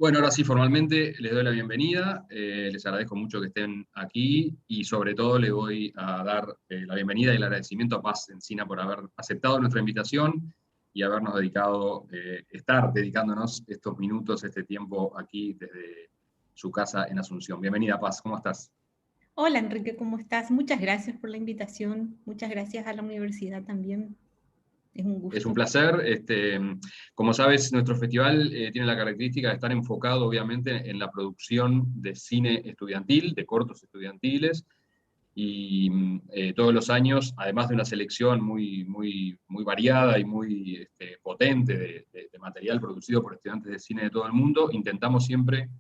Bueno, ahora sí, formalmente les doy la bienvenida, les agradezco mucho que estén aquí y sobre todo le voy a dar la bienvenida y el agradecimiento a Paz Encina por haber aceptado nuestra invitación y habernos dedicado, estar dedicándonos estos minutos, este tiempo aquí desde su casa en Asunción. Bienvenida, Paz, ¿cómo estás? Hola Enrique, ¿cómo estás? Muchas gracias por la invitación. Muchas gracias a la universidad también. Es un Es un gusto. placer. Como sabes, nuestro festival tiene la característica de estar enfocado, obviamente, en la producción de cine estudiantil, de cortos estudiantiles, y todos los años, además de una selección muy variada y muy potente de material producido por estudiantes de cine de todo el mundo, intentamos siempre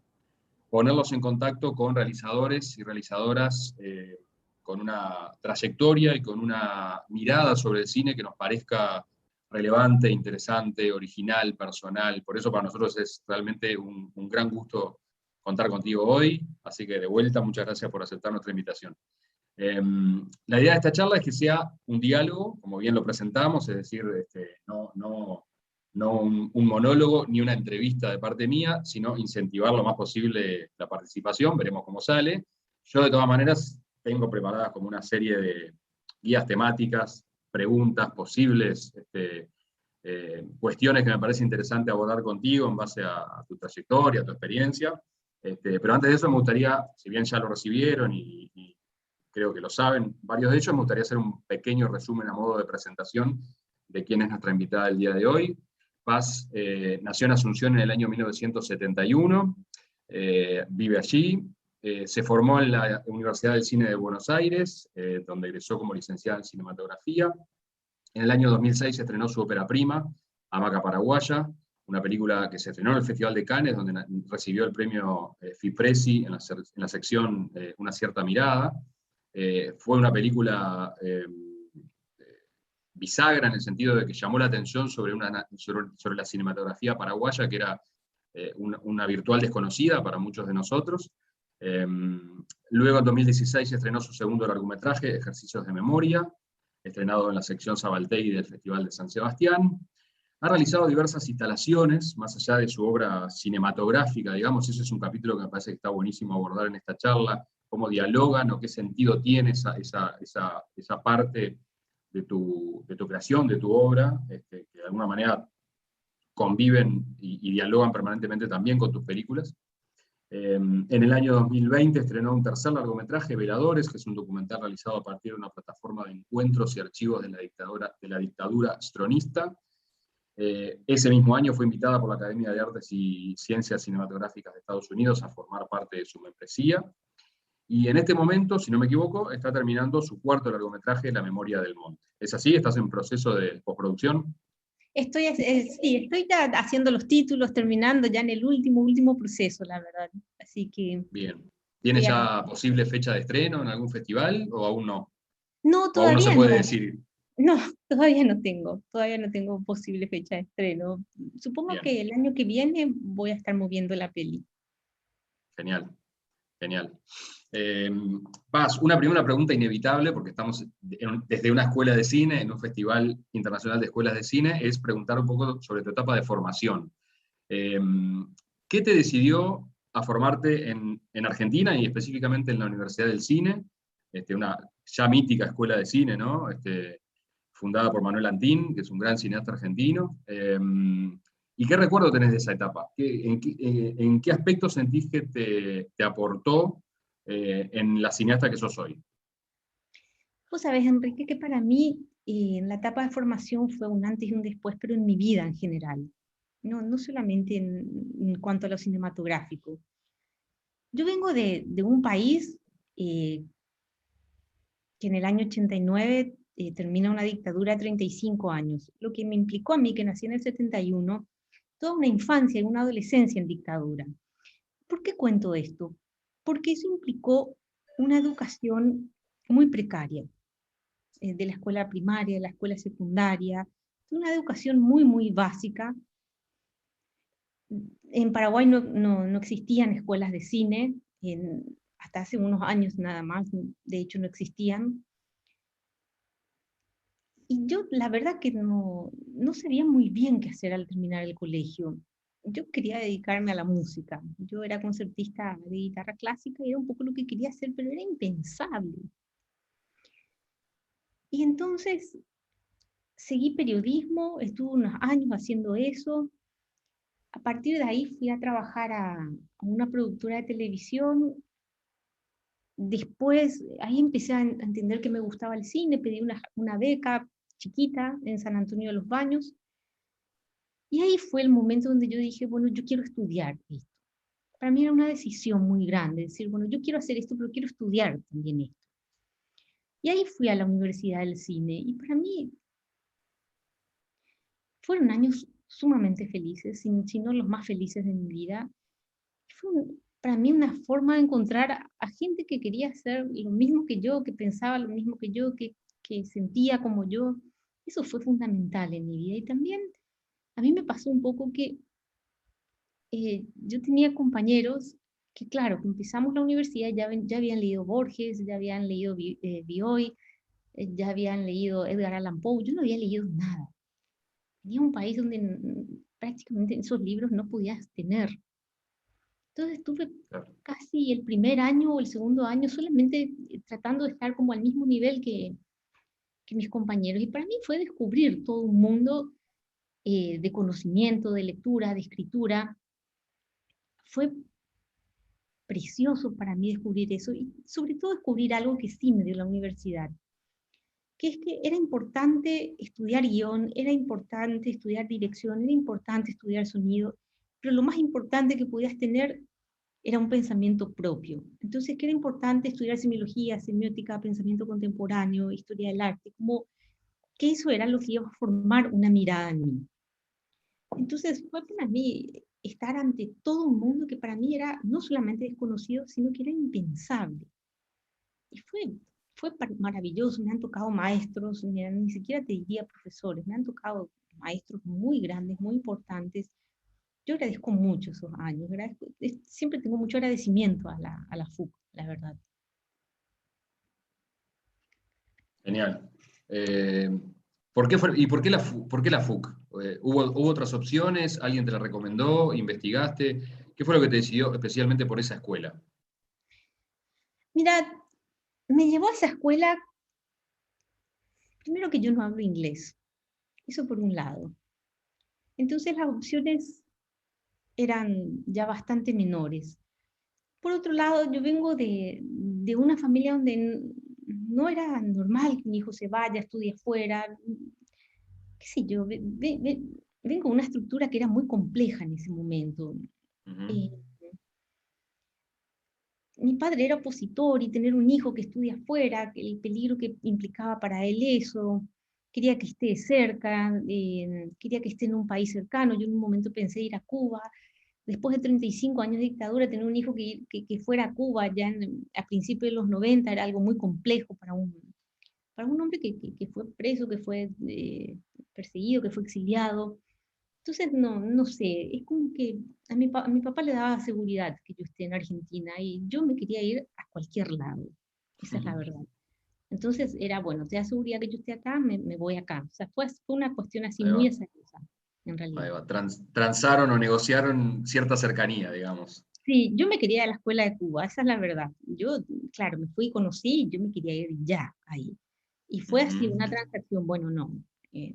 ponerlos en contacto con realizadores y realizadoras con una trayectoria y con una mirada sobre el cine que nos parezca relevante, interesante, original, personal. Por eso para nosotros es realmente un gran gusto contar contigo hoy, así que de vuelta, muchas gracias por aceptar nuestra invitación. La idea de esta charla es que sea un diálogo, como bien lo presentamos, es decir, no un monólogo ni una entrevista de parte mía, sino incentivar lo más posible la participación, veremos cómo sale. Yo de todas maneras tengo preparadas como una serie de guías temáticas, preguntas, posibles cuestiones que me parece interesante abordar contigo en base a tu trayectoria, a tu experiencia. Pero antes de eso me gustaría, si bien ya lo recibieron y creo que lo saben varios de ellos, me gustaría hacer un pequeño resumen a modo de presentación de quién es nuestra invitada del día de hoy. Paz nació en Asunción en el año 1971, vive allí, se formó en la Universidad del Cine de Buenos Aires, donde egresó como licenciada en cinematografía. En el año 2006 se estrenó su ópera prima, Hamaca Paraguaya, una película que se estrenó en el Festival de Cannes, donde recibió el premio FIPRESI en la sección Una cierta mirada. Fue una película bisagra en el sentido de que llamó la atención sobre la cinematografía paraguaya, que era una virtual desconocida para muchos de nosotros. Luego en 2016 se estrenó su segundo largometraje, Ejercicios de Memoria, estrenado en la sección Sabaltegui del Festival de San Sebastián. Ha realizado diversas instalaciones, más allá de su obra cinematográfica, digamos, ese es un capítulo que me parece que está buenísimo abordar en esta charla, cómo dialogan o qué sentido tiene esa parte de tu creación, de tu obra, que de alguna manera conviven y dialogan permanentemente también con tus películas. En el año 2020 estrenó un tercer largometraje, Veladores, que es un documental realizado a partir de una plataforma de encuentros y archivos de la dictadura stronista. Ese mismo año fue invitada por la Academia de Artes y Ciencias Cinematográficas de Estados Unidos a formar parte de su membresía. Y en este momento, si no me equivoco, está terminando su cuarto largometraje, La Memoria del Monte. ¿Es así? ¿Estás en proceso de postproducción? Sí, estoy ya haciendo los títulos, terminando ya en el último proceso, la verdad. Así que, Bien. sí, ¿Tienes ya posible fecha de estreno en algún festival o aún no? no, ¿O aún no se todavía puede no. decir? No, todavía no tengo posible fecha de estreno. Supongo Bien, que el año que viene voy a estar moviendo la peli. genial, genial. Eh, Paz, una primera pregunta inevitable, porque estamos desde una escuela de cine, en un festival internacional de escuelas de cine, es preguntar un poco sobre tu etapa de formación. Eh, ¿Qué te decidió a formarte en Argentina y específicamente en la Universidad del Cine? Una ya mítica escuela de cine, ¿no? Fundada por Manuel Antín, que es un gran cineasta argentino. ¿Y qué recuerdo tenés de esa etapa? En qué aspectos sentís que te aportó en la cineasta que sos hoy? Vos sabés, Enrique, que para mí en la etapa de formación fue un antes y un después, pero en mi vida en general, no solamente en cuanto a lo cinematográfico. Yo vengo de un país que en el año 89 termina una dictadura de 35 años, lo que me implicó a mí, que nací en el 71, toda una infancia y una adolescencia en dictadura. ¿Por qué cuento esto? Porque eso implicó una educación muy precaria, de la escuela primaria, de la escuela secundaria, una educación muy básica. En Paraguay no existían escuelas de cine, hasta hace unos años nada más, de hecho no existían. Y yo la verdad que no sabía muy bien qué hacer al terminar el colegio. yo quería dedicarme a la música. Yo era concertista de guitarra clásica y era un poco lo que quería hacer, pero era impensable. Y entonces seguí periodismo, estuve unos años haciendo eso. A partir de ahí fui a trabajar a una productora de televisión. Después, ahí empecé a entender que me gustaba el cine, pedí una beca chiquita en San Antonio de los Baños. Y ahí fue el momento donde yo dije, bueno, yo quiero estudiar esto. Para mí era una decisión muy grande, decir, bueno, yo quiero hacer esto, pero quiero estudiar también esto. Y ahí fui a la Universidad del Cine, y para mí fueron años sumamente felices, si no los más felices de mi vida. Fue para mí una forma de encontrar a gente que quería hacer lo mismo que yo, que pensaba lo mismo que yo, que sentía como yo. Eso fue fundamental en mi vida. Y también a mí me pasó un poco que yo tenía compañeros que, claro, que empezamos la universidad, ya habían leído Borges, ya habían leído Bioy, ya habían leído Edgar Allan Poe. Yo no había leído nada. Tenía un país donde prácticamente esos libros no podías tener. Entonces estuve Claro. casi el primer año o el segundo año solamente tratando de estar como al mismo nivel que mis compañeros. Y para mí fue descubrir todo un mundo de conocimiento, de lectura, de escritura. Fue precioso para mí descubrir eso y sobre todo descubrir algo que sí me dio la universidad, que es que era importante estudiar guión, era importante estudiar dirección, era importante estudiar sonido, pero lo más importante que podías tener era un pensamiento propio. Entonces, que era importante estudiar semiología, semiótica, pensamiento contemporáneo, historia del arte, como que eso era lo que iba a formar una mirada en mí. Entonces, fue para mí estar ante todo un mundo que para mí era no solamente desconocido, sino que era impensable. Y fue maravilloso, me han tocado maestros, ni siquiera te diría profesores, me han tocado maestros muy grandes, muy importantes. Yo agradezco mucho esos años, siempre tengo mucho agradecimiento a la FUC, la verdad. Genial. Eh, ¿Y por qué la FUC? ¿Hubo otras opciones? ¿Alguien te la recomendó? ¿Investigaste? ¿Qué fue lo que te decidió especialmente por esa escuela? Mira, me llevó a esa escuela, primero que yo no hablo inglés, eso por un lado. Entonces las opciones eran ya bastante menores. Por otro lado, yo vengo de una familia donde no era normal que un hijo se vaya, estudie afuera, qué sé yo, vengo de una estructura que era muy compleja en ese momento. Ujú. Eh, Mi padre era opositor y tener un hijo que estudia afuera, el peligro que implicaba para él eso, quería que esté cerca, quería que esté en un país cercano. Yo en un momento pensé ir a Cuba. Después de 35 años de dictadura, tener un hijo que fuera a Cuba ya a principios de los 90 era algo muy complejo para un hombre que fue preso, que fue perseguido, que fue exiliado. Entonces, no sé, es como que a mi papá le daba seguridad que yo esté en Argentina y yo me quería ir a cualquier lado, esa es la verdad. Entonces era, bueno, te da seguridad que yo esté acá, me voy acá. O sea, fue una cuestión así Ahí muy va, azarosa, en ahí realidad. va. Transaron o negociaron cierta cercanía, digamos. Sí, yo me quería ir a la escuela de Cuba, esa es la verdad. Yo, claro, me fui y conocí, yo me quería ir ya ahí. Y fue así Ujú. una transacción, bueno, no, eh,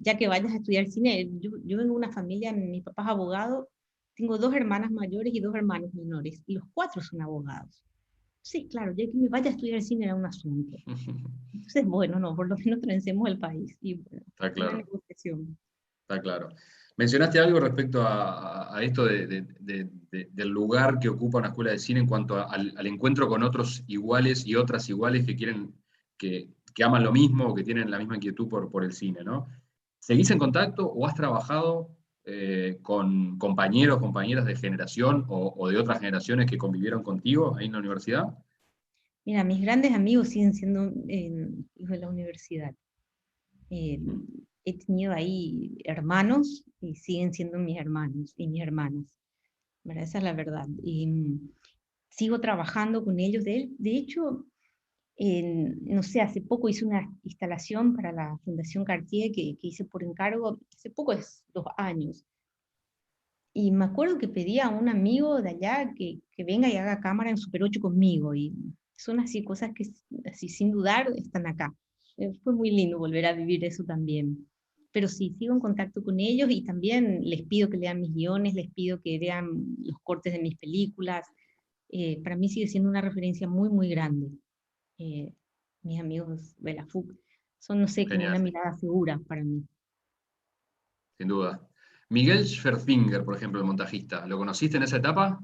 ya que vayas a estudiar cine, yo vengo de una familia, mi papá es abogado, tengo dos hermanas mayores y dos hermanos menores, y los cuatro son abogados. Sí, claro, ya que me vaya a estudiar cine era un asunto. Entonces, bueno, no, por lo menos transemos el país. Y bueno, Está una claro. negociación. Está claro. Mencionaste algo respecto a esto del lugar que ocupa una escuela de cine en cuanto al encuentro con otros iguales y otras iguales que quieren, que aman lo mismo o que tienen la misma inquietud por el cine, ¿no? ¿Seguís en contacto o has trabajado con compañeros, compañeras de generación o de otras generaciones que convivieron contigo ahí en la universidad? Mira, mis grandes amigos siguen siendo hijos de la universidad. Eh, Mm. He tenido ahí hermanos y siguen siendo mis hermanos y mis hermanas. ¿Verdad? Esa es la verdad. Y sigo trabajando con ellos. De hecho, no sé, hace poco hice una instalación para la Fundación Cartier que hice por encargo, hace poco es 2 años. Y me acuerdo que pedí a un amigo de allá que venga y haga cámara en Super 8 conmigo, y son así cosas que así sin dudar están acá. Fue muy lindo volver a vivir eso también. Pero sí, sigo en contacto con ellos y también les pido que lean mis guiones, les pido que vean los cortes de mis películas. Para mí sigue siendo una referencia muy, muy grande. Eh, Mis amigos de la FUC son, no sé, como una Genial, mirada segura para mí. sin duda. Miguel Schwerfinger, por ejemplo, el montajista, ¿lo conociste en esa etapa?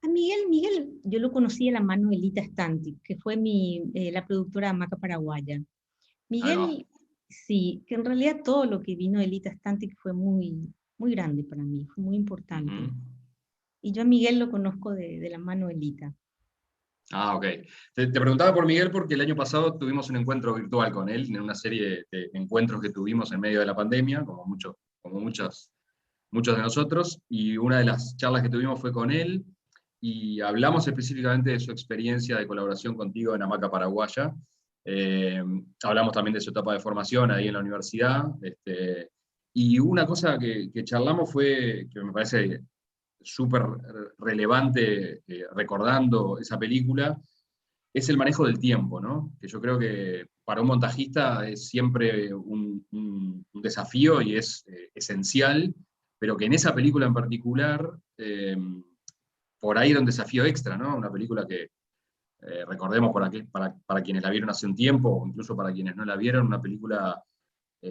A Miguel, yo lo conocí de la mano de Lita Stantic, que fue la productora de Hamaca Paraguaya. Ahí va. Miguel, sí, que en realidad todo lo que vino de Lita Stantic fue muy, muy grande para mí, fue muy importante. Ujú. Y yo a Miguel lo conozco de la mano de Lita. Ah, ok. Te preguntaba por Miguel porque el año pasado tuvimos un encuentro virtual con él, en una serie de encuentros que tuvimos en medio de la pandemia, muchos de nosotros, y una de las charlas que tuvimos fue con él, y hablamos específicamente de su experiencia de colaboración contigo en Hamaca Paraguaya. Eh, Hablamos también de su etapa de formación ahí en la universidad, y una cosa que charlamos fue, que me parece súper relevante, recordando esa película, es el manejo del tiempo, ¿no? Que yo creo que para un montajista es siempre un desafío y es esencial, pero que en esa película en particular, por ahí era un desafío extra, ¿no? Una película que, recordemos para quienes la vieron hace un tiempo, o incluso para quienes no la vieron, una película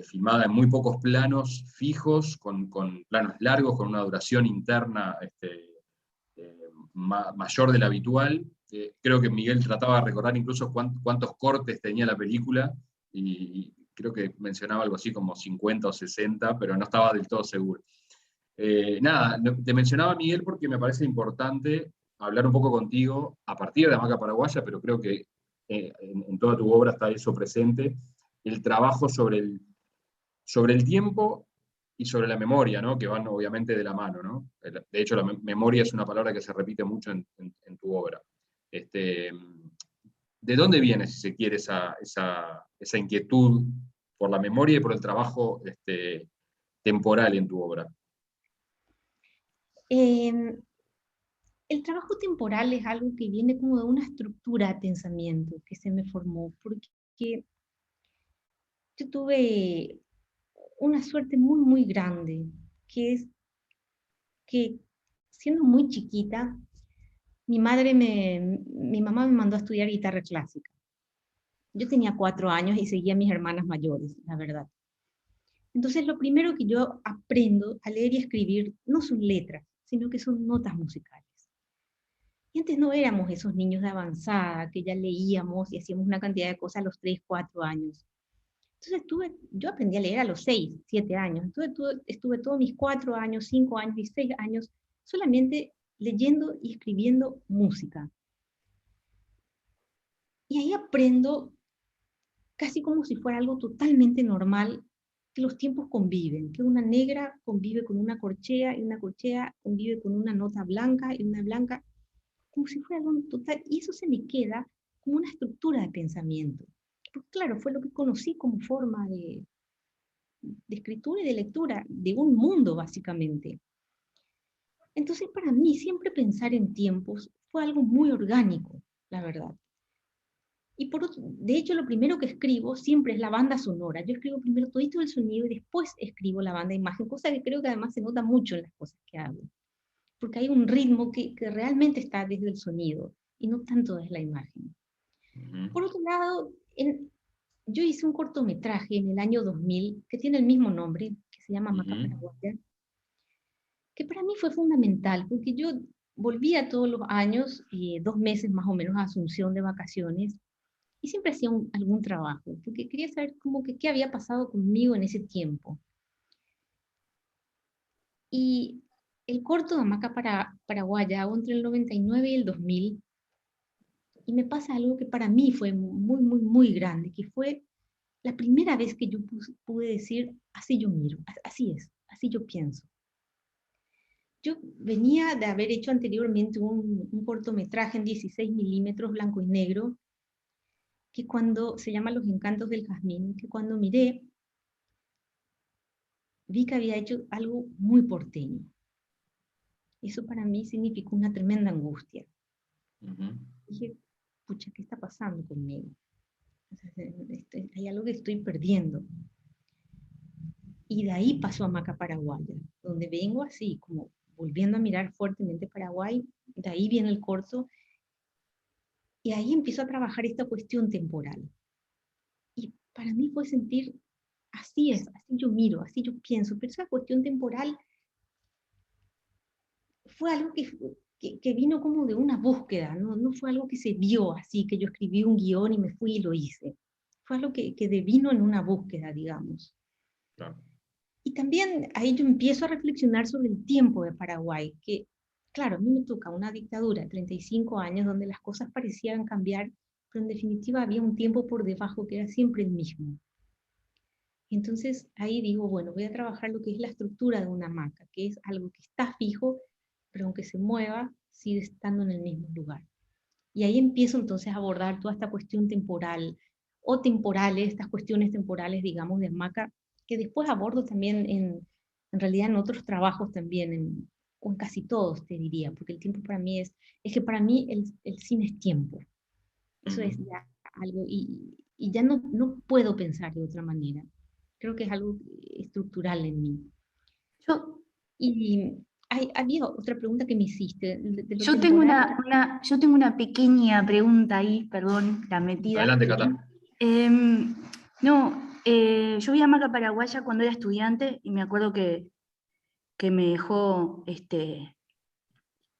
filmada en muy pocos planos fijos, con planos largos, con una duración interna mayor de la habitual. Creo que Miguel trataba de recordar incluso cuántos cortes tenía la película, y creo que mencionaba algo así como 50 o 60, pero no estaba del todo seguro. Nada, te mencionaba Miguel porque me parece importante hablar un poco contigo a partir de Hamaca Paraguaya, pero creo que en toda tu obra está eso presente, el trabajo sobre el tiempo y sobre la memoria, ¿no? Que van obviamente de la mano, ¿no? De hecho, la memoria es una palabra que se repite mucho en tu obra. Este, ¿De dónde viene, si se quiere, esa inquietud por la memoria y por el trabajo temporal en tu obra? Eh, el trabajo temporal es algo que viene como de una estructura de pensamiento que se me formó, porque yo tuve una suerte muy, muy grande, que es que siendo muy chiquita, mi mamá me mandó a estudiar guitarra clásica. Yo tenía 4 años y seguía a mis hermanas mayores, la verdad. Entonces, lo primero que yo aprendo a leer y escribir no son letras, sino que son notas musicales. Y antes no éramos esos niños de avanzada que ya leíamos y hacíamos una cantidad de cosas a los 3, 4 años. Entonces yo aprendí a leer a los 6, 7 años. Entonces estuve todos mis 4 años, 5 años y 6 años solamente leyendo y escribiendo música. Y ahí aprendo casi como si fuera algo totalmente normal, que los tiempos conviven, que una negra convive con una corchea y una corchea convive con una nota blanca y una blanca, como si fuera algo total. Y eso se me queda como una estructura de pensamiento. Porque claro, fue lo que conocí como forma de escritura y de lectura de un mundo, básicamente. Entonces, para mí, siempre pensar en tiempos fue algo muy orgánico, la verdad. Y de hecho, lo primero que escribo siempre es la banda sonora. Yo escribo primero todo el sonido y después escribo la banda de imagen, cosa que creo que además se nota mucho en las cosas que hago. Porque hay un ritmo que realmente está desde el sonido y no tanto desde la imagen. Ujú. Por otro lado, yo hice un cortometraje en el año 2000 que tiene el mismo nombre, que se llama Maca Ujú. Paraguaya, que para mí fue fundamental, porque yo volvía todos los años, 2 meses más o menos a Asunción de vacaciones, y siempre hacía algún trabajo, porque quería saber como que qué había pasado conmigo en ese tiempo. Y el corto de Hamaca Paraguaya hago entre el 99 y el 2000, y me pasa algo que para mí fue muy, muy, muy grande, que fue la primera vez que yo pude decir, así yo miro, así es, así yo pienso. Yo venía de haber hecho anteriormente un cortometraje en 16 milímetros blanco y negro, que cuando se llama Los Encantos del Jazmín, que cuando miré, vi que había hecho algo muy porteño. eso para mí significó una tremenda angustia. Ujú. Dije, pucha, ¿qué está pasando conmigo? O sea, hay algo que estoy perdiendo. Y de ahí pasó a Maca Paraguaya, donde vengo así, como volviendo a mirar fuertemente Paraguay, de ahí viene el corto, y ahí empiezo a trabajar esta cuestión temporal. Y para mí fue sentir, así es, así yo miro, así yo pienso, pero esa cuestión temporal fue algo que vino como de una búsqueda, ¿no? No fue algo que se vio así, que yo escribí un guión y me fui y lo hice. Fue algo que devino en una búsqueda, digamos. Claro. Y también ahí yo empiezo a reflexionar sobre el tiempo de Paraguay, que claro, a mí me toca una dictadura, 35 años, donde las cosas parecían cambiar, pero en definitiva había un tiempo por debajo que era siempre el mismo. Entonces ahí digo, bueno, voy a trabajar lo que es la estructura de una hamaca, que es algo que está fijo, pero aunque se mueva, sigue estando en el mismo lugar. Y ahí empiezo entonces a abordar toda esta cuestión temporal, o temporales, estas cuestiones temporales, digamos, de hamaca, que después abordo también en realidad en otros trabajos también, o en casi todos, te diría, porque el tiempo para mí es que para mí el cine es tiempo. Eso Ujú. es ya algo, y ya no puedo pensar de otra manera. Creo que es algo estructural en mí. Yo, Y había otra pregunta que me hiciste, de lo yo tengo temporal. yo tengo una pequeña pregunta ahí, perdón, la metida. Adelante, Cata. No, yo vi a Maca Paraguaya cuando era estudiante y me acuerdo que me dejó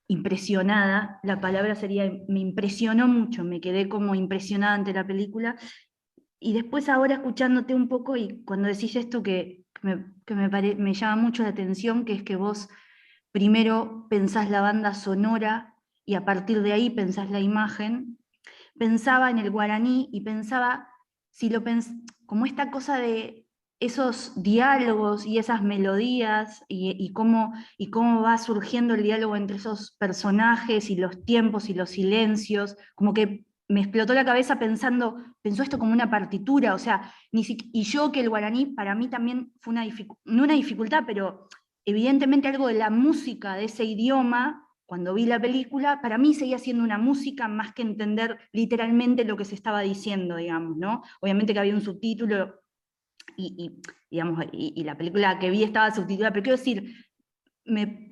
impresionada, la palabra sería, me impresionó mucho, me quedé como impresionada ante la película. Y después ahora escuchándote un poco y cuando decís esto me llama mucho la atención, que es que vos primero pensás la banda sonora y a partir de ahí pensás la imagen, pensaba en el guaraní y pensaba, si lo como esta cosa de esos diálogos y esas melodías y cómo va surgiendo el diálogo entre esos personajes y los tiempos y los silencios, como que me explotó la cabeza pensó esto como una partitura, o sea, y yo que el guaraní para mí también fue no una dificultad, pero evidentemente algo de la música de ese idioma cuando vi la película, para mí seguía siendo una música más que entender literalmente lo que se estaba diciendo, digamos, ¿no? Obviamente que había un subtítulo digamos, y la película que vi estaba subtitulada, pero quiero decir, me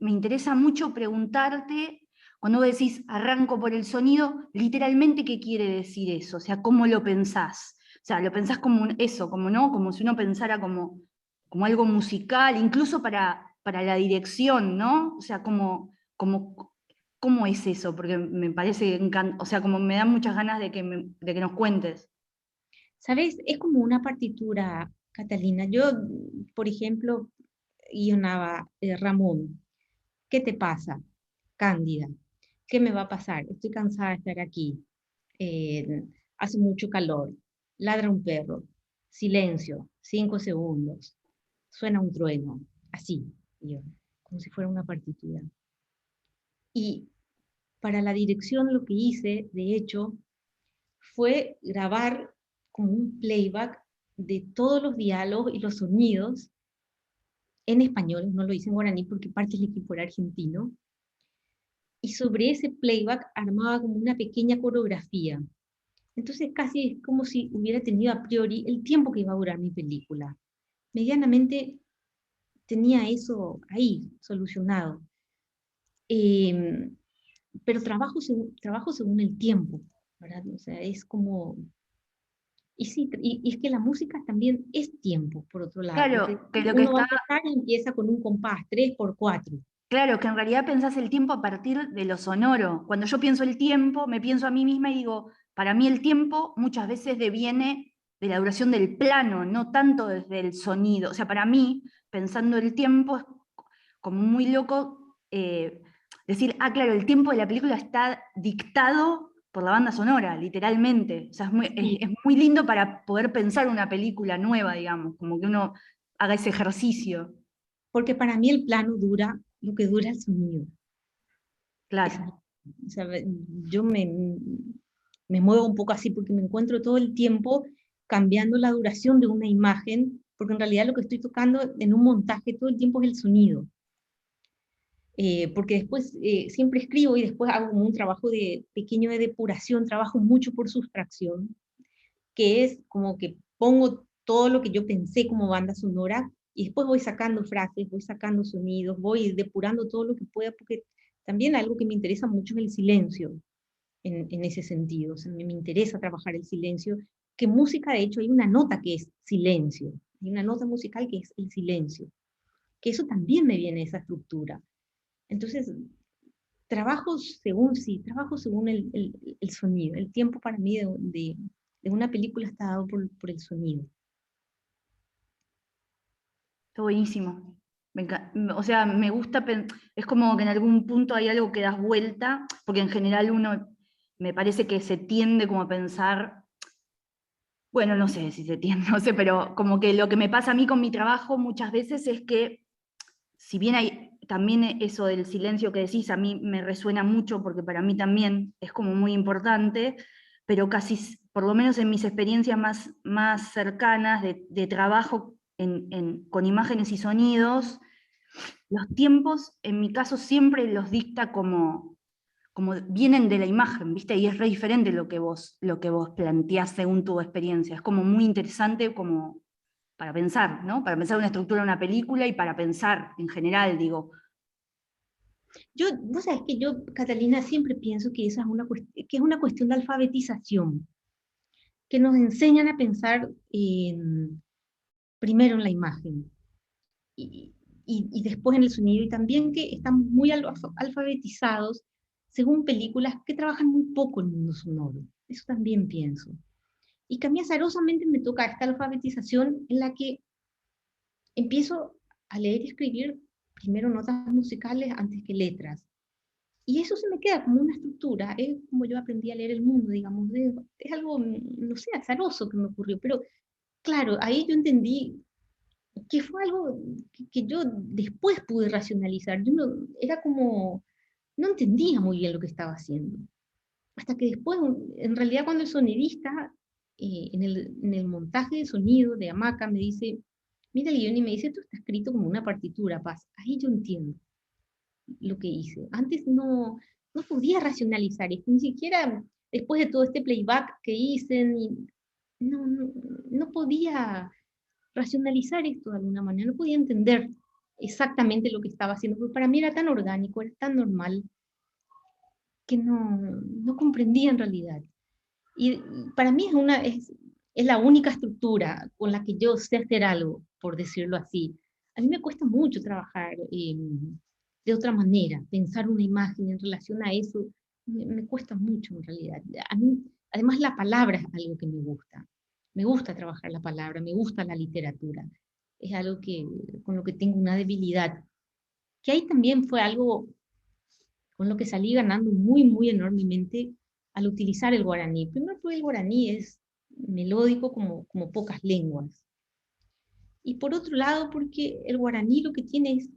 interesa mucho preguntarte, cuando vos decís arranco por el sonido, literalmente qué quiere decir eso, o sea, cómo lo pensás. O sea, lo pensás como eso, como no, como si uno pensara como algo musical, incluso para la dirección, ¿no? O sea, ¿cómo es eso? Porque me parece, o sea, como me dan muchas ganas de que nos cuentes. ¿Sabes? Es como una partitura, Catalina. Yo, por ejemplo, guionaba Ramón, ¿qué te pasa? Cándida, ¿qué me va a pasar? Estoy cansada de estar aquí. Hace mucho calor. Ladra un perro. Silencio. 5 segundos. Suena un trueno. Así, yo, como si fuera una partitura. Y para la dirección lo que hice, de hecho, fue grabar como un playback de todos los diálogos y los sonidos en español, no lo hice en guaraní porque parte del equipo era argentino, y sobre ese playback armaba como una pequeña coreografía. Entonces casi es como si hubiera tenido a priori el tiempo que iba a durar mi película. Medianamente tenía eso ahí, solucionado. Eh, pero trabajo según el tiempo, ¿verdad? O sea, es como. Y sí, y es que la música también es tiempo, por otro lado, porque Claro, que lo que uno va a está empezar y empieza con un compás, 3 por 4. Claro, que en realidad pensás el tiempo a partir de lo sonoro. Cuando yo pienso el tiempo, me pienso a mí misma y digo, para mí el tiempo muchas veces deviene de la duración del plano, no tanto desde el sonido. O sea, para mí, pensando el tiempo, es como muy loco decir, ah, claro, el tiempo de la película está dictado por la banda sonora, literalmente. O sea, Sí, es muy lindo para poder pensar una película nueva, digamos, como que uno haga ese ejercicio. porque para mí el plano dura lo que dura el sonido. Esa Claro. o sea, yo me muevo un poco así porque me encuentro todo el tiempo cambiando la duración de una imagen, porque en realidad lo que estoy tocando en un montaje todo el tiempo es el sonido. porque después siempre escribo y después hago como un trabajo pequeño de depuración, trabajo mucho por sustracción, que es como que pongo todo lo que yo pensé como banda sonora, y después voy sacando frases, voy sacando sonidos, voy depurando todo lo que pueda, porque también algo que me interesa mucho es el silencio, en ese sentido. O sea, me interesa trabajar el silencio, que música, de hecho, hay una nota que es silencio, hay una nota musical que es el silencio, que eso también me viene de esa estructura. Entonces, trabajo según el sonido. El tiempo para mí de una película está dado por el sonido. Está buenísimo. O sea, me gusta, es como que en algún punto hay algo que das vuelta, porque en general uno, me parece que se tiende como a pensar, bueno, no sé si se tiende, no sé, pero como que lo que me pasa a mí con mi trabajo muchas veces es que, si bien hay también eso del silencio que decís, a mí me resuena mucho, porque para mí también es como muy importante, pero casi, por lo menos en mis experiencias más cercanas de trabajo con imágenes y sonidos, los tiempos, en mi caso, siempre los dicta como vienen de la imagen, ¿viste? Y es re diferente lo que vos planteás según tu experiencia. Es como muy interesante como para pensar, ¿no? Para pensar una estructura de una película y para pensar en general, digo. Vos sabés que yo, Catalina, siempre pienso que esa que es una cuestión de alfabetización, que nos enseñan a pensar primero en la imagen y, y después en el sonido, y también que estamos muy alfabetizados según películas que trabajan muy poco el mundo sonoro. Eso también pienso. Y que a mí azarosamente me toca esta alfabetización en la que empiezo a leer y escribir primero notas musicales antes que letras. Y eso se me queda como una estructura, es como yo aprendí a leer el mundo, digamos, es algo, no sé, azaroso que me ocurrió, pero claro, ahí yo entendí que fue algo que yo después pude racionalizar. Yo no, era como, no entendía muy bien lo que estaba haciendo. Hasta que después, en realidad cuando el sonidista, en el montaje de sonido de Hamaca, me dice, mira el guión y me dice, esto está escrito como una partitura, Paz. Ahí yo entiendo lo que hice. Antes no podía racionalizar esto, ni siquiera después de todo este playback que hice, no podía racionalizar esto de alguna manera, no podía entender exactamente lo que estaba haciendo, porque para mí era tan orgánico, era tan normal, que no comprendía en realidad. Y para mí es la única estructura con la que yo sé hacer algo, por decirlo así. A mí me cuesta mucho trabajar de otra manera, pensar una imagen en relación a eso, me cuesta mucho en realidad. A mí, además, la palabra es algo que me gusta. Me gusta trabajar la palabra, me gusta la literatura. Es algo con lo que tengo una debilidad. Que ahí también fue algo con lo que salí ganando muy, muy enormemente al utilizar el guaraní. Primero porque el guaraní es melódico como pocas lenguas. Y por otro lado, porque el guaraní lo que tiene es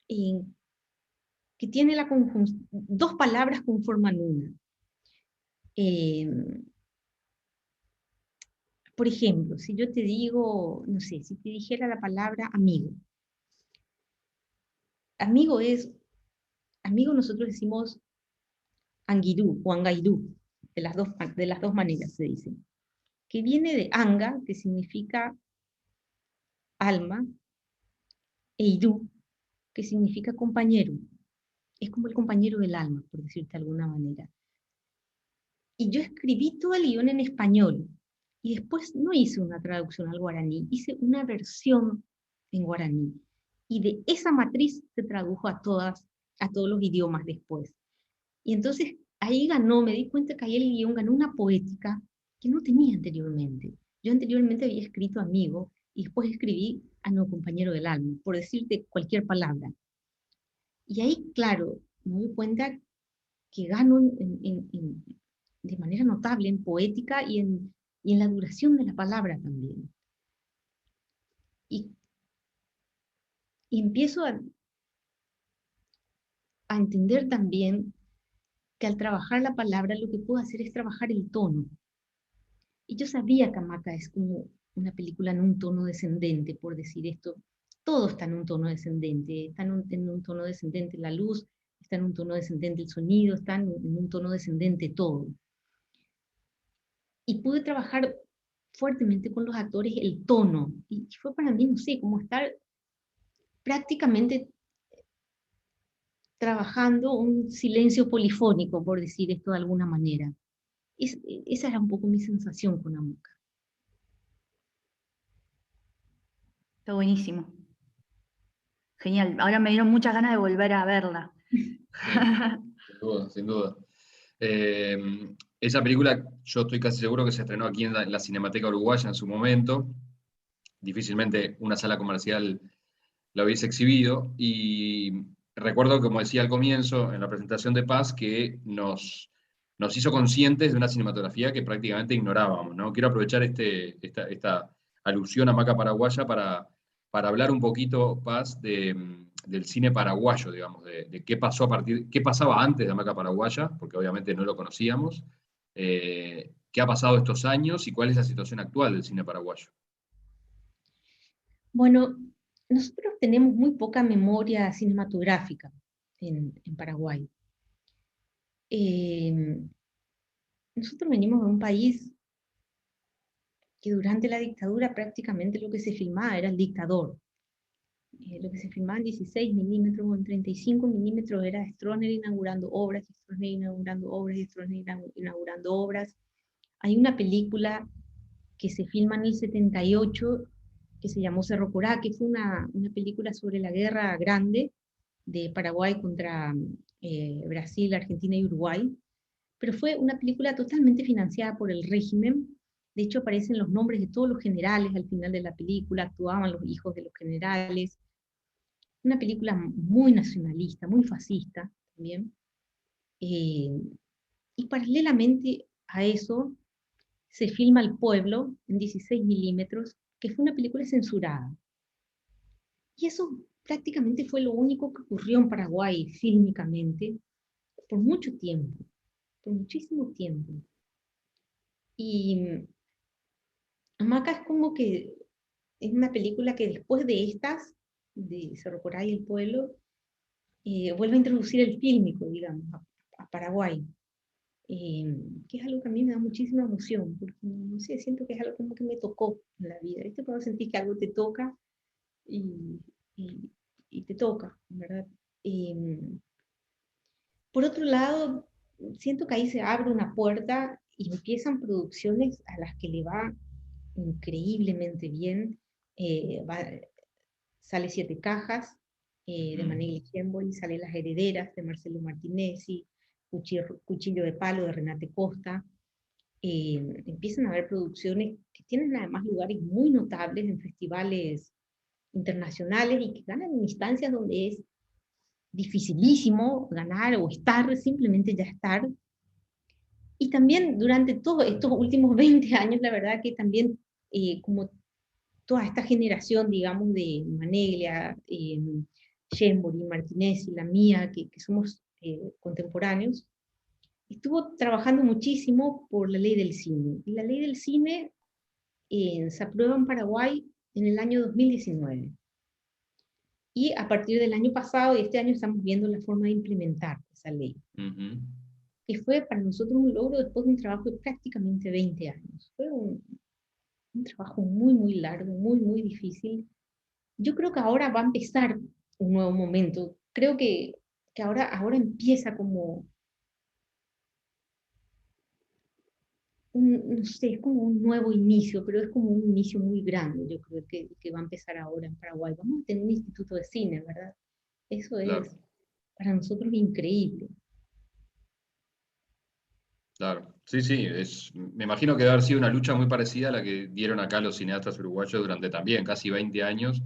eh, que tiene dos palabras conforman una. Eh, por ejemplo, si yo te digo, no sé, si te dijera la palabra amigo. Amigo amigo nosotros decimos anguirú o angairú, de las dos maneras se dice, que viene de anga, que significa alma, e irú, que significa compañero. Es como el compañero del alma, por decirte de alguna manera. Y yo escribí todo el guión en español, y después no hice una traducción al guaraní, hice una versión en guaraní. Y de esa matriz se tradujo a todos los idiomas después. Y entonces ahí me di cuenta que ahí el guión ganó una poética que no tenía anteriormente. Yo anteriormente había escrito amigo y después escribí a no compañero del alma, por decirte cualquier palabra. Y ahí, claro, me doy cuenta que gano de manera notable en poética y en la duración de la palabra también. Y, y empiezo a entender también que al trabajar la palabra lo que puedo hacer es trabajar el tono. Y yo sabía que Hamaca es como una película en un tono descendente, por decir esto, todo está en un tono descendente, está en un tono descendente la luz, está en un tono descendente el sonido, está en un tono descendente todo. Y pude trabajar fuertemente con los actores el tono, y fue para mí, no sé, como estar prácticamente trabajando un silencio polifónico, por decir esto de alguna manera. Esa era un poco mi sensación con Amoca. Está buenísimo. Genial. Ahora me dieron muchas ganas de volver a verla. Sin duda, sin duda. Esa película yo estoy casi seguro que se estrenó aquí en la Cinemateca Uruguaya en su momento. Difícilmente una sala comercial la hubiese exhibido. Y recuerdo, como decía al comienzo, en la presentación de Paz, que nos hizo conscientes de una cinematografía que prácticamente ignorábamos, ¿no? Quiero aprovechar esta alusión a Maca Paraguaya para hablar un poquito, Paz, del cine paraguayo, digamos, de qué pasó qué pasaba antes de Hamaca Paraguaya, porque obviamente no lo conocíamos, qué ha pasado estos años y cuál es la situación actual del cine paraguayo. Bueno, nosotros tenemos muy poca memoria cinematográfica en Paraguay. Nosotros venimos de un país que durante la dictadura prácticamente lo que se filmaba era el dictador. Lo que se filmaba en 16 milímetros o en 35 milímetros era Stroessner inaugurando obras, Stroessner inaugurando obras, Stroessner inaugurando obras. Hay una película que se filma en el 78 que se llamó Cerro Corá, que fue una película sobre la guerra grande de Paraguay contra Brasil, Argentina y Uruguay, pero fue una película totalmente financiada por el régimen. De hecho aparecen los nombres de todos los generales al final de la película, actuaban los hijos de los generales. Una película muy nacionalista, muy fascista también. Y paralelamente a eso se filma El Pueblo en 16 milímetros, que fue una película censurada. Y eso prácticamente fue lo único que ocurrió en Paraguay fílmicamente por mucho tiempo, por muchísimo tiempo. Y Hamaca es como que es una película que después de estas, de Cerro Corá y El Pueblo, vuelve a introducir el fílmico, digamos, a Paraguay. Que es algo que a mí me da muchísima emoción, porque no sé, siento que es algo como que me tocó en la vida. ¿Viste? Cuando sentís que algo te toca y, y, y te toca, ¿verdad? Por otro lado, siento que ahí se abre una puerta y empiezan producciones a las que le va increíblemente bien. Sale Siete Cajas de Manegli Chemboli, sale Las Herederas de Marcelo Martinezzi, Cuchillo de Palo de Renate Costa. Empiezan a haber producciones que tienen además lugares muy notables en festivales internacionales y que ganan en instancias donde es dificilísimo ganar o estar, simplemente ya estar. Y también durante todos estos últimos 20 años, la verdad que también como toda esta generación, digamos, de Maneglia, Chemboli, Martinez y la mía, que somos contemporáneos, estuvo trabajando muchísimo por la ley del cine. Y la ley del cine se aprueba en Paraguay en el año 2019. Y a partir del año pasado y este año estamos viendo la forma de implementar esa ley. Que fue para nosotros un logro después de un trabajo de prácticamente 20 años. Fue un trabajo muy, muy largo, muy, muy difícil. Yo creo que ahora va a empezar un nuevo momento. Creo que ahora empieza como no sé, es como un nuevo inicio, pero es como un inicio muy grande, yo creo que va a empezar ahora en Paraguay. Vamos a tener un instituto de cine, ¿verdad? Eso Claro. es para nosotros increíble. Claro, sí, sí, me imagino que debe haber sido una lucha muy parecida a la que dieron acá los cineastas uruguayos durante también casi 20 años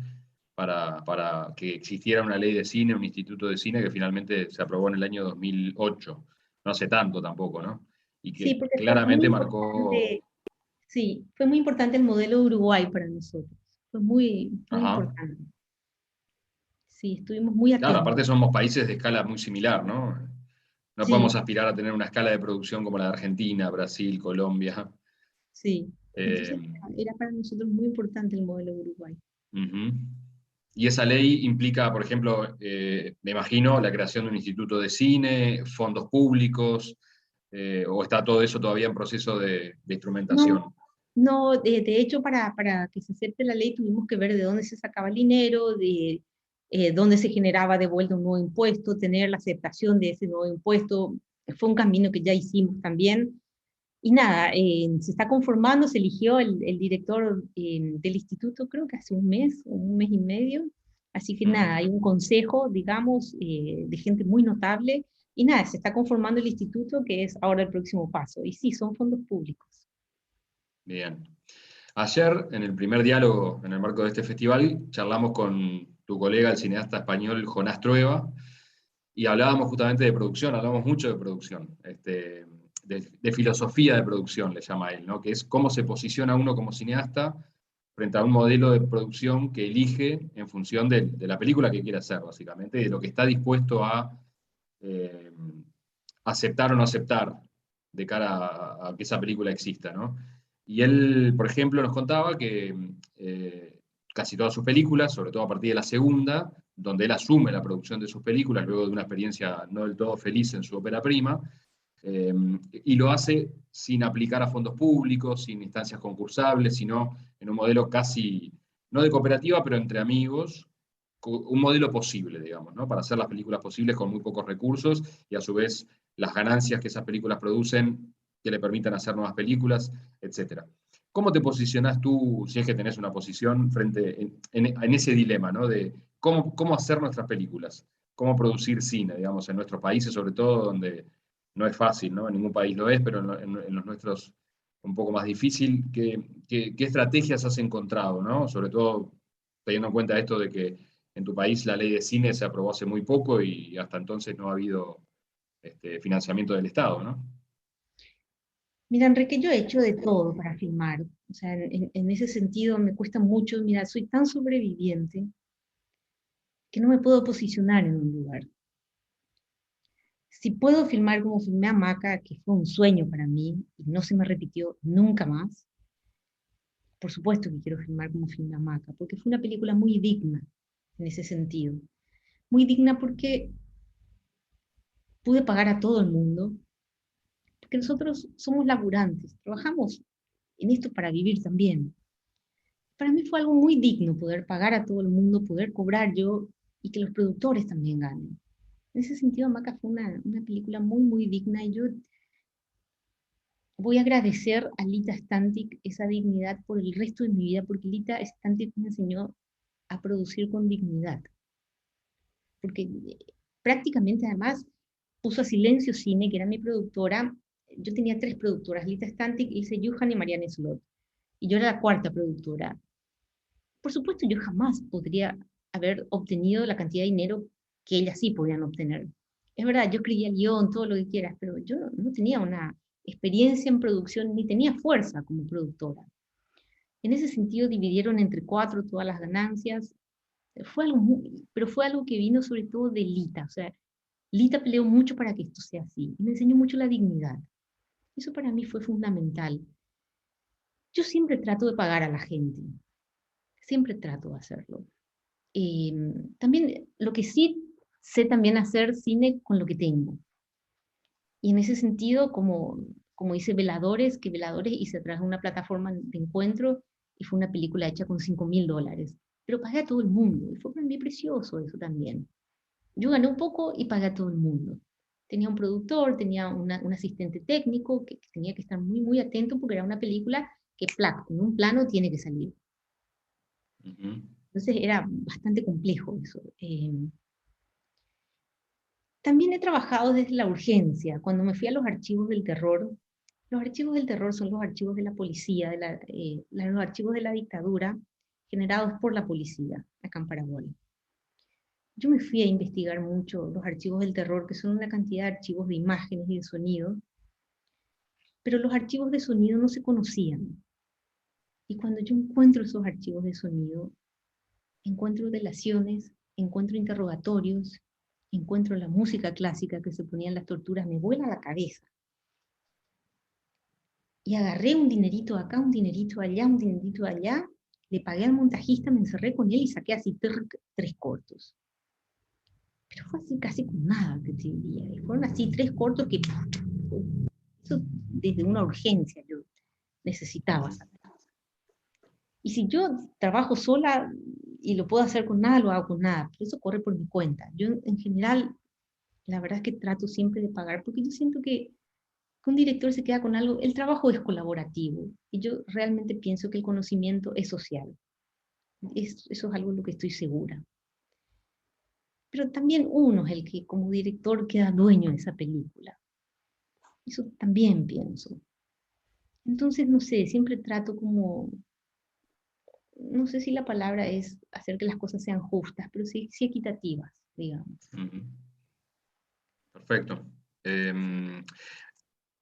para que existiera una ley de cine, un instituto de cine que finalmente se aprobó en el año 2008, no hace tanto tampoco, ¿no? Y Sí, que porque fue muy claramente marcó... importante, sí, fue muy importante el modelo de Uruguay para nosotros. Fue muy, muy Ajá. importante. Sí, estuvimos muy Claro, atentos. aparte somos países de escala muy similar, ¿no? No Sí, podemos aspirar a tener una escala de producción como la de Argentina, Brasil, Colombia. sí. Eh, Entonces era para nosotros muy importante el modelo de Uruguay. Ujú. Y esa ley implica, por ejemplo, me imagino, la creación de un instituto de cine, fondos públicos, o está todo eso todavía en proceso de instrumentación. No, no, de hecho, para que se acepte la ley tuvimos que ver de dónde se sacaba el dinero, de dónde se generaba de vuelta un nuevo impuesto, tener la aceptación de ese nuevo impuesto. Fue un camino que ya hicimos también. Y nada, se está conformando, se eligió el director del instituto, creo que hace un mes y medio. Así que nada, hay un consejo, digamos, de gente muy notable. Y nada, se está conformando el instituto, que es ahora el próximo paso. Y sí, son fondos públicos. Bien. Ayer, en el primer diálogo, en el marco de este festival, charlamos con tu colega, el cineasta español Jonás Trueba, y hablábamos justamente de producción, hablamos mucho de producción, de filosofía de producción, le llama él, ¿no? Que es cómo se posiciona uno como cineasta frente a un modelo de producción que elige en función de la película que quiere hacer, básicamente, y de lo que está dispuesto a eh, aceptar o no aceptar de cara a que esa película exista, ¿no? Y él, por ejemplo, nos contaba que casi todas sus películas, sobre todo a partir de la segunda, donde él asume la producción de sus películas, luego de una experiencia no del todo feliz en su ópera prima, y lo hace sin aplicar a fondos públicos, sin instancias concursables, sino en un modelo casi, no de cooperativa, pero entre amigos, un modelo posible, digamos, ¿no? Para hacer las películas posibles con muy pocos recursos y a su vez las ganancias que esas películas producen que le permitan hacer nuevas películas, etc. ¿Cómo te posicionás tú, si es que tenés una posición, frente en ese dilema, ¿no? De cómo hacer nuestras películas, cómo producir cine, digamos, en nuestros países, sobre todo donde no es fácil, ¿no? En ningún país lo es, pero en los nuestros un poco más difícil. ¿Qué estrategias has encontrado, ¿no? Sobre todo teniendo en cuenta esto de que en tu país la ley de cine se aprobó hace muy poco y hasta entonces no ha habido financiamiento del Estado, ¿no? Mira, Enrique, yo he hecho de todo para filmar. O sea, en ese sentido me cuesta mucho. Mira, soy tan sobreviviente que no me puedo posicionar en un lugar. Si puedo filmar como filmé Hamaca, que fue un sueño para mí y no se me repitió nunca más, por supuesto que quiero filmar como filmé Hamaca, porque fue una película muy digna en ese sentido. Muy digna porque pude pagar a todo el mundo, porque nosotros somos laburantes, trabajamos en esto para vivir también. Para mí fue algo muy digno poder pagar a todo el mundo, poder cobrar yo y que los productores también ganen. En ese sentido, Hamaca fue una película muy, muy digna y yo voy a agradecer a Lita Stantic esa dignidad por el resto de mi vida, porque Lita Stantic me enseñó a producir con dignidad. Porque prácticamente además puso a Silencio Cine, que era mi productora. Yo tenía 3 productoras, Lita Stantic, Ilse Yuhan y Marianne Slot. Y yo era la 4ª productora. Por supuesto, yo jamás podría haber obtenido la cantidad de dinero que ellas sí podían obtener. Es verdad, yo escribía guión, todo lo que quieras, pero yo no tenía una experiencia en producción ni tenía fuerza como productora. En ese sentido, dividieron entre 4 todas las ganancias. Pero fue algo que vino sobre todo de Lita. O sea, Lita peleó mucho para que esto sea así y me enseñó mucho la dignidad. Eso para mí fue fundamental. Yo siempre trato de pagar a la gente, siempre trato de hacerlo. También lo que sí sé también hacer cine con lo que tengo. Y en ese sentido, como dice Veladores, que Veladores hice a través de una plataforma de encuentro y fue una película hecha con $5.000. Pero pagué a todo el mundo y fue para mí precioso eso también. Yo gané un poco y pagué a todo el mundo. Tenía un productor, tenía un asistente técnico que tenía que estar muy, muy atento porque era una película que en un plano tiene que salir. Entonces era bastante complejo eso. También he trabajado desde la urgencia. Cuando me fui a los archivos del terror son los archivos de la policía, los archivos de la dictadura generados por la policía acá en Paraguay. Yo me fui a investigar mucho los archivos del terror, que son una cantidad de archivos de imágenes y de sonido, pero los archivos de sonido no se conocían. Y cuando yo encuentro esos archivos de sonido, encuentro delaciones, encuentro interrogatorios, encuentro la música clásica que se ponía en las torturas, me vuela la cabeza. Y agarré un dinerito acá, un dinerito allá, un dinerito allá, le pagué al montajista, me encerré con él y saqué así tres cortos. Pero fue así casi con nada, que te diría. Y fueron así 3 cortos que, eso desde una urgencia, yo necesitaba sacar. Y si yo trabajo sola y lo puedo hacer con nada, lo hago con nada, pero eso corre por mi cuenta. Yo en general, la verdad es que trato siempre de pagar, porque yo siento que un director se queda con algo, el trabajo es colaborativo, y yo realmente pienso que el conocimiento es social. Eso es algo de lo que estoy segura. Pero también uno es el que como director queda dueño de esa película. Eso también pienso. Entonces, no sé, siempre trato como, no sé si la palabra es hacer que las cosas sean justas, pero sí equitativas, digamos. Ujú. Perfecto.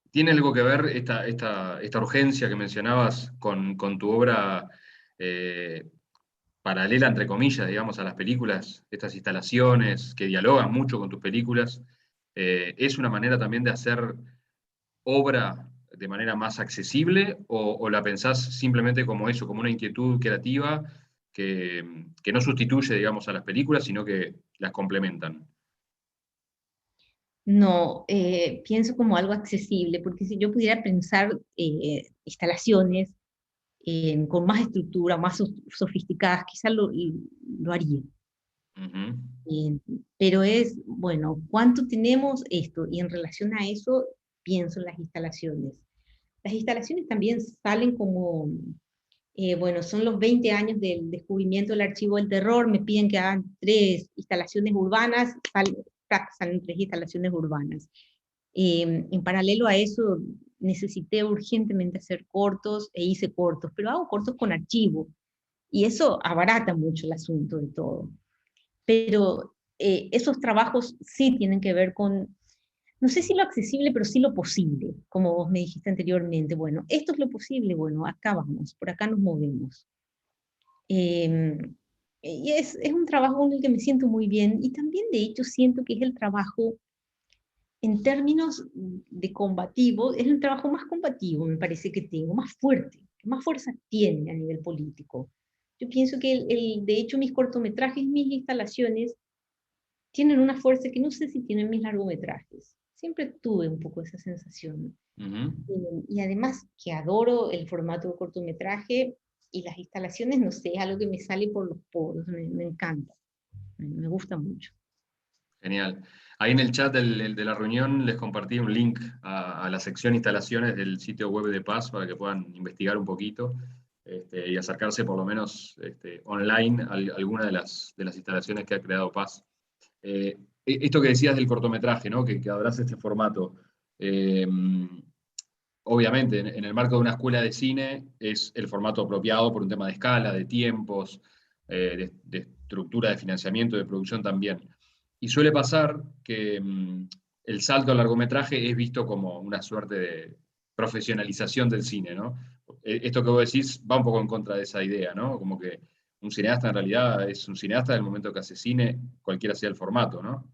¿Tiene algo que ver esta urgencia que mencionabas con tu obra paralela, entre comillas, digamos, a las películas, estas instalaciones que dialogan mucho con tus películas? ¿Es una manera también de hacer obra de manera más accesible o la pensás simplemente como eso, como una inquietud creativa que no sustituye, digamos, a las películas, sino que las complementan? No, pienso como algo accesible, porque si yo pudiera pensar instalaciones con más estructura, más sofisticadas, quizás lo haría. Ujú. Pero es, bueno, ¿cuánto tenemos esto? Y en relación a eso, pienso en las instalaciones. Las instalaciones también salen como, bueno, son los 20 años del descubrimiento del archivo del terror, me piden que hagan 3 instalaciones urbanas, salen 3 instalaciones urbanas. En paralelo a eso, necesité urgentemente hacer cortos, e hice cortos, pero hago cortos con archivo, y eso abarata mucho el asunto de todo. Pero esos trabajos sí tienen que ver con, no sé si lo accesible, pero sí lo posible, como vos me dijiste anteriormente. Bueno, esto es lo posible, bueno, acá vamos, por acá nos movemos. Eh, y es un trabajo en el que me siento muy bien, y también de hecho siento que es el trabajo, en términos de combativo, es el trabajo más combativo, me parece que tengo, más fuerte, que más fuerza tiene a nivel político. Yo pienso que de hecho mis cortometrajes, mis instalaciones, tienen una fuerza que no sé si tienen mis largometrajes. Siempre tuve un poco esa sensación. Ujú. Y además que adoro el formato de cortometraje y las instalaciones, no sé, es algo que me sale por los poros, me encanta, me gusta mucho. Genial. Ahí en el chat de la reunión les compartí un link a la sección instalaciones del sitio web de Paz para que puedan investigar un poquito y acercarse por lo menos online a alguna de las instalaciones que ha creado Paz. Esto que decías del cortometraje, ¿no? Que adorás este formato. Eh, Obviamente, en el marco de una escuela de cine es el formato apropiado por un tema de escala, de tiempos, de estructura de financiamiento, de producción también. Y suele pasar que el salto al largometraje es visto como una suerte de profesionalización del cine, ¿no? Esto que vos decís va un poco en contra de esa idea, ¿no? Como que un cineasta en realidad es un cineasta del momento que hace cine, cualquiera sea el formato, ¿no?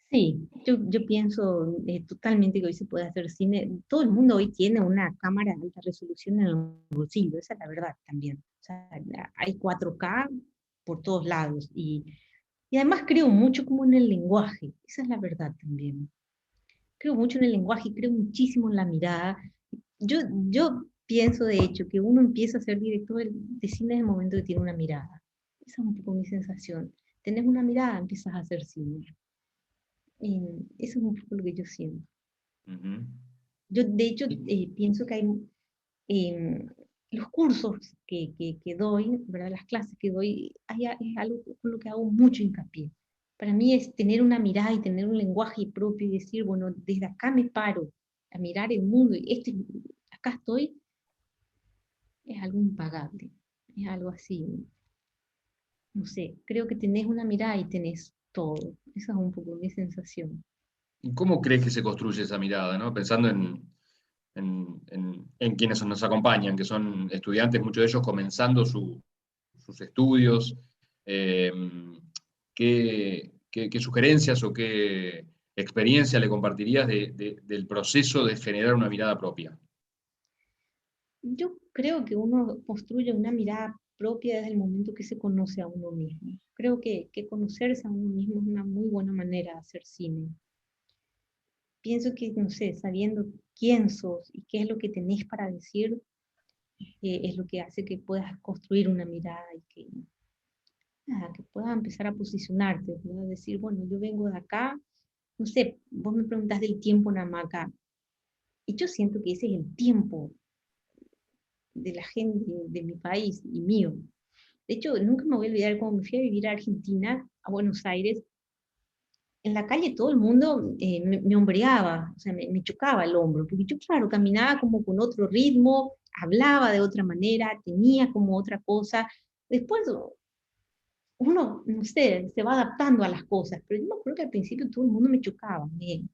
Sí, yo pienso totalmente que hoy se puede hacer cine. Todo el mundo hoy tiene una cámara de alta resolución en el bolsillo, esa es la verdad también. O sea, hay 4K por todos lados, y además creo mucho como en el lenguaje, esa es la verdad también. Creo mucho en el lenguaje, creo muchísimo en la mirada. Yo pienso de hecho que uno empieza a ser director de cine en el momento que tiene una mirada. Esa es un poco mi sensación. Tenés una mirada, empiezas a hacer cine. Eso es un poco lo que yo siento. Ujú. Yo, de hecho, pienso que hay eh, los cursos que doy, ¿verdad? Las clases que doy, es algo con lo que hago mucho hincapié. Para mí es tener una mirada y tener un lenguaje propio y decir, bueno, desde acá me paro a mirar el mundo y acá estoy, es algo impagable. Es algo así, no sé, creo que tenés una mirada y tenés todo. Esa es un poco mi sensación. ¿Y cómo crees que se construye esa mirada, ¿no? Pensando en quienes nos acompañan, que son estudiantes, muchos de ellos comenzando sus estudios. eh, ¿qué sugerencias o qué experiencia le compartirías del proceso de generar una mirada propia? Yo creo que uno construye una mirada propia desde el momento que se conoce a uno mismo. Creo que conocerse a uno mismo es una muy buena manera de hacer cine. Pienso que, no sé, sabiendo quién sos y qué es lo que tenés para decir, es lo que hace que puedas construir una mirada y que, nada, que puedas empezar a posicionarte, puedas decir, bueno, yo vengo de acá, no sé, vos me preguntás del tiempo en Hamaca, y yo siento que ese es el tiempo de la gente de mi país y mío. De hecho, nunca me voy a olvidar cuando me fui a vivir a Argentina, a Buenos Aires, en la calle todo el mundo me hombreaba, o sea, me chocaba el hombro, porque yo, claro, caminaba como con otro ritmo, hablaba de otra manera, tenía como otra cosa. Después uno, no sé, se va adaptando a las cosas, pero yo me acuerdo que al principio todo el mundo me chocaba, me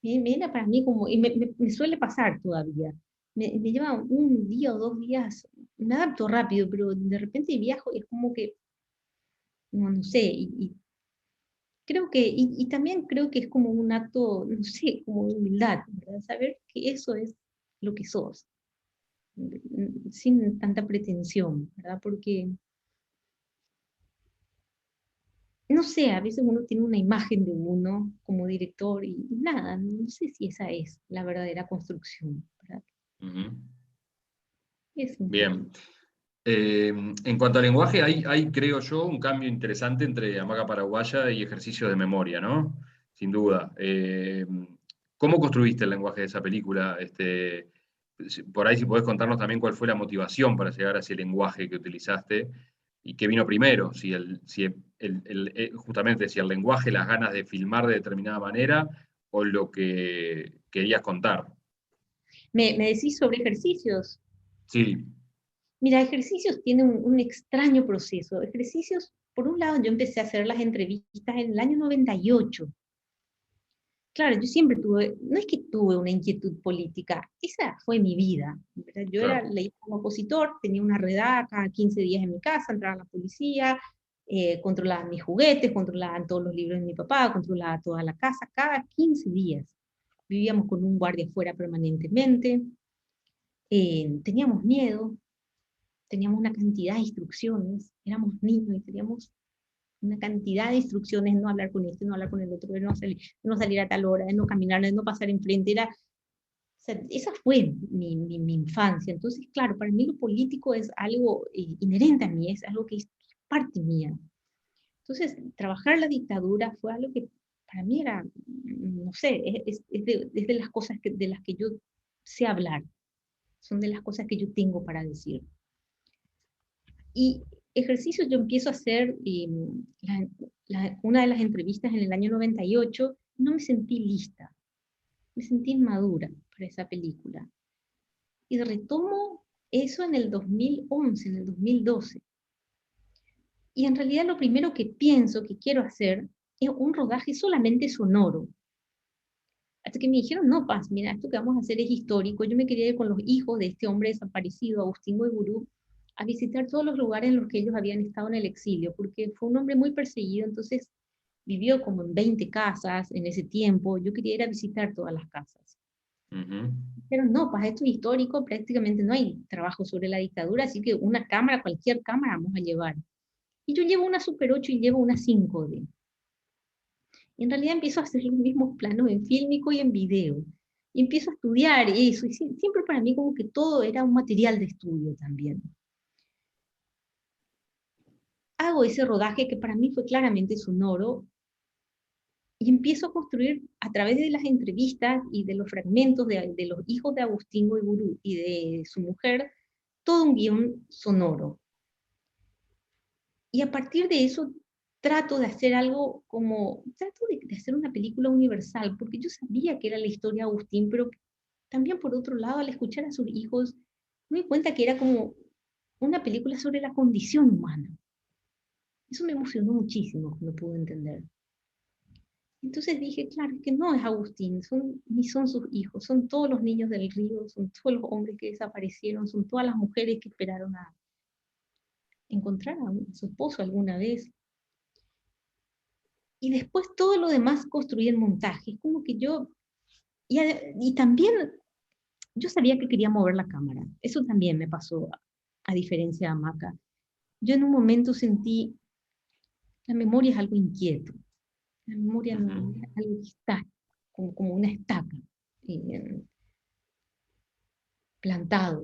era para mí como, y me suele pasar todavía, me lleva un día o 2 días, me adapto rápido, pero de repente viajo y es como que, no, no sé, y creo que, y también creo que es como un acto, no sé, como de humildad, ¿verdad? Saber que eso es lo que sos, sin tanta pretensión, ¿verdad? Porque, no sé, a veces uno tiene una imagen de uno como director y nada, no sé si esa es la verdadera construcción, ¿verdad? Ujú. Es un poco. Bien. En cuanto al lenguaje, hay, creo yo, un cambio interesante entre Hamaca Paraguaya y ejercicio de memoria, ¿no? Sin duda. ¿Cómo construiste el lenguaje de esa película? Por ahí si podés contarnos también cuál fue la motivación para llegar a ese lenguaje que utilizaste y qué vino primero, justamente si el lenguaje, las ganas de filmar de determinada manera o lo que querías contar. Me decís sobre ejercicios. Sí, Mira, ejercicios tiene un extraño proceso. Ejercicios, por un lado, yo empecé a hacer las entrevistas en el año 98. Claro, yo siempre tuve, no es que tuve una inquietud política, esa fue mi vida, ¿verdad? Yo era, claro. leía como opositor, tenía una redada cada 15 días en mi casa, entraba la policía, controlaban mis juguetes, controlaban todos los libros de mi papá, controlaba toda la casa, cada 15 días. Vivíamos con un guardia afuera permanentemente, teníamos miedo, teníamos una cantidad de instrucciones, éramos niños y teníamos una cantidad de instrucciones, no hablar con este, no hablar con el otro, de no salir a tal hora, de no caminar, de no pasar enfrente, o sea, esa fue mi infancia. Entonces, claro, para mí lo político es algo inherente a mí, es algo que es parte mía. Entonces, trabajar la dictadura fue algo que para mí era, no sé, es de las cosas de las que yo sé hablar, son de las cosas que yo tengo para decir. Y ejercicios yo empiezo a hacer, una de las entrevistas en el año 98, no me sentí lista, me sentí inmadura para esa película. Y retomo eso en el 2011, en el 2012. Y en realidad lo primero que pienso que quiero hacer es un rodaje solamente sonoro. Hasta que me dijeron, no, Paz, mira, esto que vamos a hacer es histórico. Yo me quería ir con los hijos de este hombre desaparecido, Agustín Guaygurú, a visitar todos los lugares en los que ellos habían estado en el exilio, porque fue un hombre muy perseguido, entonces vivió como en 20 casas en ese tiempo. Yo quería ir a visitar todas las casas. Ujú. Pero no, Paz, esto es histórico, prácticamente no hay trabajo sobre la dictadura, así que una cámara, cualquier cámara vamos a llevar. Y yo llevo una Super 8 y llevo una 5D. Y en realidad empiezo a hacer los mismos planos en fílmico y en video. Y empiezo a estudiar eso. Y siempre para mí como que todo era un material de estudio también. Hago ese rodaje que para mí fue claramente sonoro y empiezo a construir a través de las entrevistas y de los fragmentos de los hijos de Agustín Guaygurú y de su mujer, todo un guión sonoro. Y a partir de eso trato de hacer algo como, trato de hacer una película universal, porque yo sabía que era la historia de Agustín, pero también por otro lado, al escuchar a sus hijos, me di cuenta que era como una película sobre la condición humana. Eso me emocionó muchísimo, no pude entender. Entonces dije, claro, es que no es Agustín, ni son sus hijos, son todos los niños del río, son todos los hombres que desaparecieron, son todas las mujeres que esperaron a encontrar a su esposo alguna vez. Y después todo lo demás construí el montaje. Es como que yo, y también yo sabía que quería mover la cámara. Eso también me pasó, a diferencia de Hamaca. yo en un momento sentí, la memoria es algo inquieto, la memoria no Ujú. es algo que está como una estaca, eh, plantado.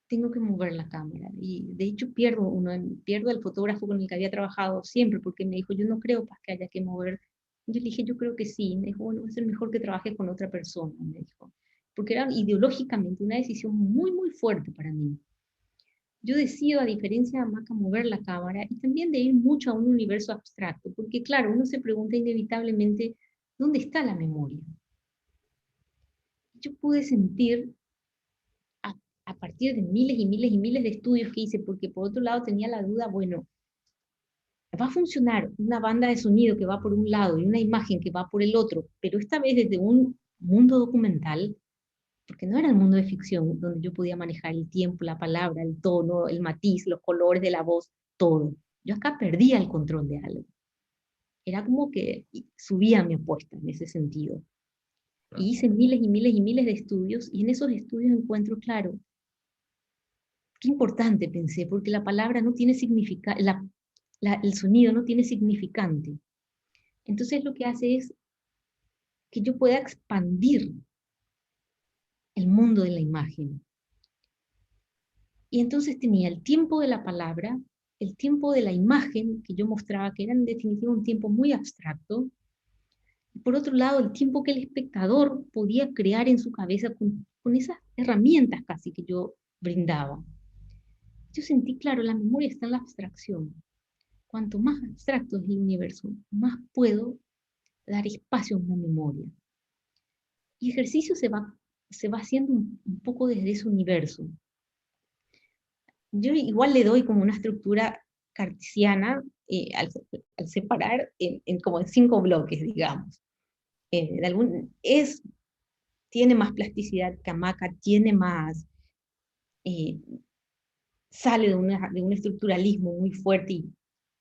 Tengo que mover la cámara. Y de hecho pierdo al fotógrafo con el que había trabajado siempre, porque me dijo, yo no creo que haya que mover. Yo le dije, yo creo que sí. Me dijo, bueno, va a ser mejor que trabajes con otra persona, me dijo. Porque era ideológicamente una decisión muy, muy fuerte para mí. Yo decido, a diferencia de Maca, mover la cámara y también de ir mucho a un universo abstracto, porque claro, uno se pregunta inevitablemente, ¿dónde está la memoria? Yo pude sentir a, a partir de miles y miles y miles de estudios que hice, porque por otro lado tenía la duda, bueno, va a funcionar una banda de sonido que va por un lado y una imagen que va por el otro, pero esta vez desde un mundo documental, porque no era el mundo de ficción, donde yo podía manejar el tiempo, la palabra, el tono, el matiz, los colores de la voz, todo. Yo acá perdía el control de algo. Era como que subía mi apuesta en ese sentido. Y hice miles y miles y miles de estudios, y en esos estudios encuentro, claro, qué importante pensé, porque la palabra no tiene significado, el sonido no tiene significante. Entonces lo que hace es que yo pueda expandir el mundo de la imagen. Y entonces tenía el tiempo de la palabra, el tiempo de la imagen que yo mostraba, que era en definitiva un tiempo muy abstracto, y por otro lado el tiempo que el espectador podía crear en su cabeza con esas herramientas casi que yo brindaba. Yo sentí, claro, la memoria está en la abstracción. Cuanto más abstracto es el universo, más puedo dar espacio a una memoria. Y ejercicio se va haciendo un poco desde ese universo. Yo igual le doy como una estructura cartesiana al separar como en 5 bloques, digamos. Es, tiene más plasticidad que Hamaca, tiene más, eh, sale de un estructuralismo muy fuerte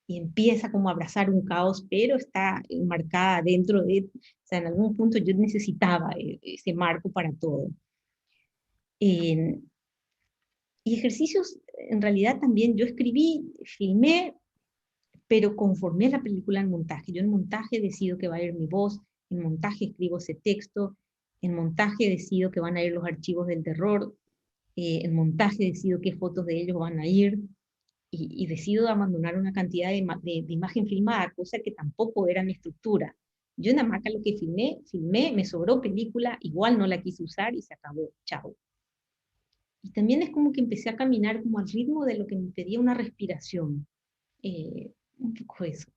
y empieza como a abrazar un caos, pero está enmarcada dentro de, o sea, en algún punto yo necesitaba ese marco para todo. Eh, y ejercicios, en realidad también yo escribí, filmé, pero conformé la película en montaje. Yo en montaje decido que va a ir mi voz, en montaje escribo ese texto, en montaje decido que van a ir los archivos del terror, en montaje decido qué fotos de ellos van a ir, y decido abandonar una cantidad de imagen filmada, cosa que tampoco era mi estructura. Yo en Hamaca lo que filmé, me sobró película, igual no la quise usar y se acabó, chao. Y también es como que empecé a caminar como al ritmo de lo que me pedía una respiración. Un poco eso.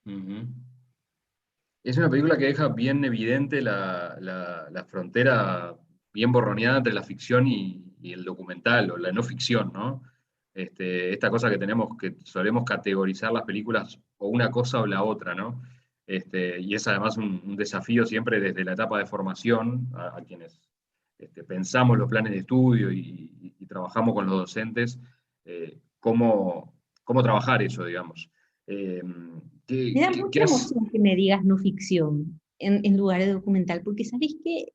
Ujú. Es una película que deja bien evidente la frontera bien borroneada entre la ficción y el documental o la no ficción, ¿no? Esta cosa que tenemos, que solemos categorizar las películas o una cosa o la otra, ¿no? Y es además un desafío siempre desde la etapa de formación a quienes pensamos los planes de estudio y trabajamos con los docentes, cómo trabajar eso, digamos. Eh, Me da qué mucha has... emoción que me digas no ficción en lugar de documental, porque sabéis que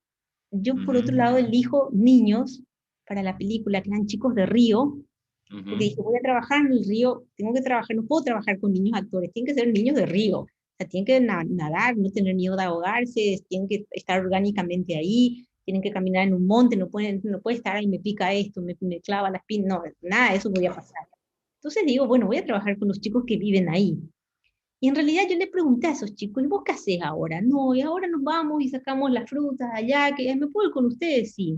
yo por Ujú, otro lado elijo niños para la película, que eran chicos de Río, porque ujú. dije, voy a trabajar en el río, tengo que trabajar, no puedo trabajar con niños actores, tienen que ser niños de río, o sea, tienen que nadar, no tener miedo de ahogarse, tienen que estar orgánicamente ahí, tienen que caminar en un monte, no puede estar ahí, me pica esto, me clava la espina, no, nada de eso podía pasar. Entonces digo, bueno, voy a trabajar con los chicos que viven ahí. Y en realidad yo le pregunté a esos chicos, ¿y vos qué haces ahora? No, y ahora nos vamos y sacamos las frutas allá, que me puedo ir con ustedes, sí.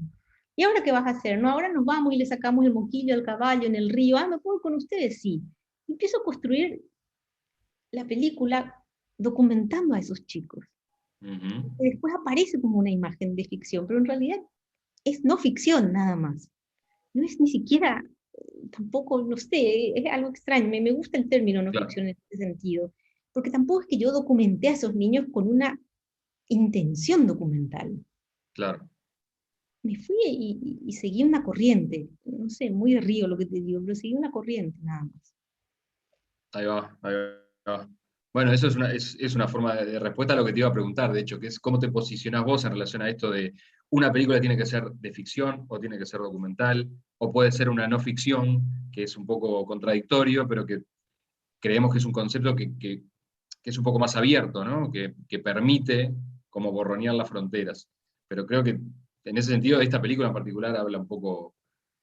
¿Y ahora qué vas a hacer? No, ahora nos vamos y le sacamos el moquillo al caballo en el río, me puedo ir con ustedes, sí. Y empiezo a construir la película documentando a esos chicos. Ujú. Y después aparece como una imagen de ficción, pero en realidad es no ficción nada más. No es ni siquiera, tampoco, no sé, es algo extraño. Me gusta el término no Claro, ficción en ese sentido, porque tampoco es que yo documenté a esos niños con una intención documental. claro. Me fui y seguí una corriente, no sé, muy de río lo que te digo, pero seguí una corriente nada más. Ahí va, ahí va. Bueno, eso es una forma de respuesta a lo que te iba a preguntar, de hecho, que es cómo te posicionás vos en relación a esto de una película tiene que ser de ficción, o tiene que ser documental, o puede ser una no ficción, que es un poco contradictorio, pero que creemos que es un concepto que es un poco más abierto, ¿no? Que permite como borronear las fronteras. Pero creo que en ese sentido esta película en particular habla un poco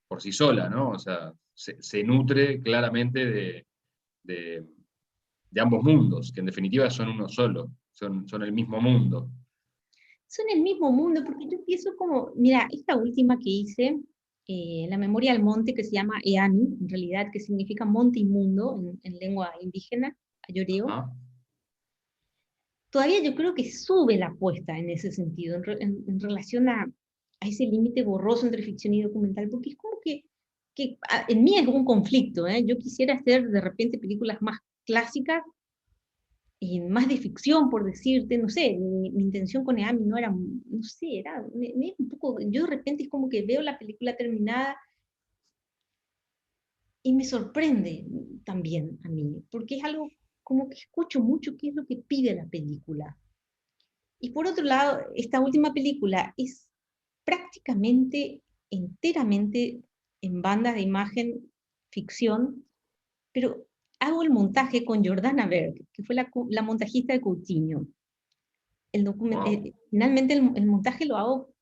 por sí sola, ¿no? O sea, se nutre claramente de, de ambos mundos, que en definitiva son uno solo, son el mismo mundo. Son el mismo mundo, porque yo pienso como, mira, esta última que hice, La memoria del monte, que se llama Eanu, en realidad, que significa monte y mundo en lengua indígena, ayoreo, Ajá. todavía yo creo que sube la apuesta en ese sentido, en relación a ese límite borroso entre ficción y documental, porque es como que en mí es un conflicto, ¿eh? Yo quisiera hacer de repente películas más clásicas y más de ficción, por decirte, no sé, mi intención con EAMI no era, no sé, era un poco, yo de repente es como que veo la película terminada y me sorprende también a mí, porque es algo como que escucho mucho qué es lo que pide la película. Y por otro lado, esta última película es prácticamente enteramente en banda de imagen ficción, pero hago el montaje con Jordana Berg, que fue la montajista de Coutinho. Wow. Finalmente el montaje lo hago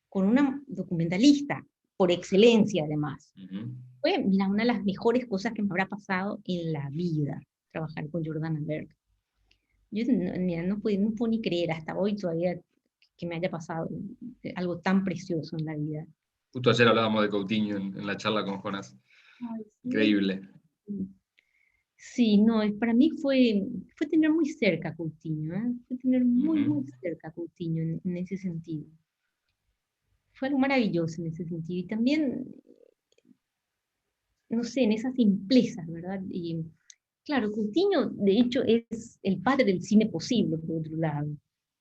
con una documentalista, por excelencia además. Ujú. Fue, mira, una de las mejores cosas que me habrá pasado en la vida, trabajar con Jordana Berg. Yo mira, no puedo ni creer hasta hoy todavía que me haya pasado algo tan precioso en la vida. Justo ayer hablábamos de Coutinho en la charla con Jonas. Ay, sí. Increíble. Sí, no, para mí fue tener muy cerca a Coutinho, ¿eh? Fue tener muy, Ujú. muy cerca a Coutinho en ese sentido. Fue algo maravilloso en ese sentido. Y también, no sé, en esas simplezas, ¿verdad? Y claro, Coutinho, de hecho, es el padre del cine posible, por otro lado.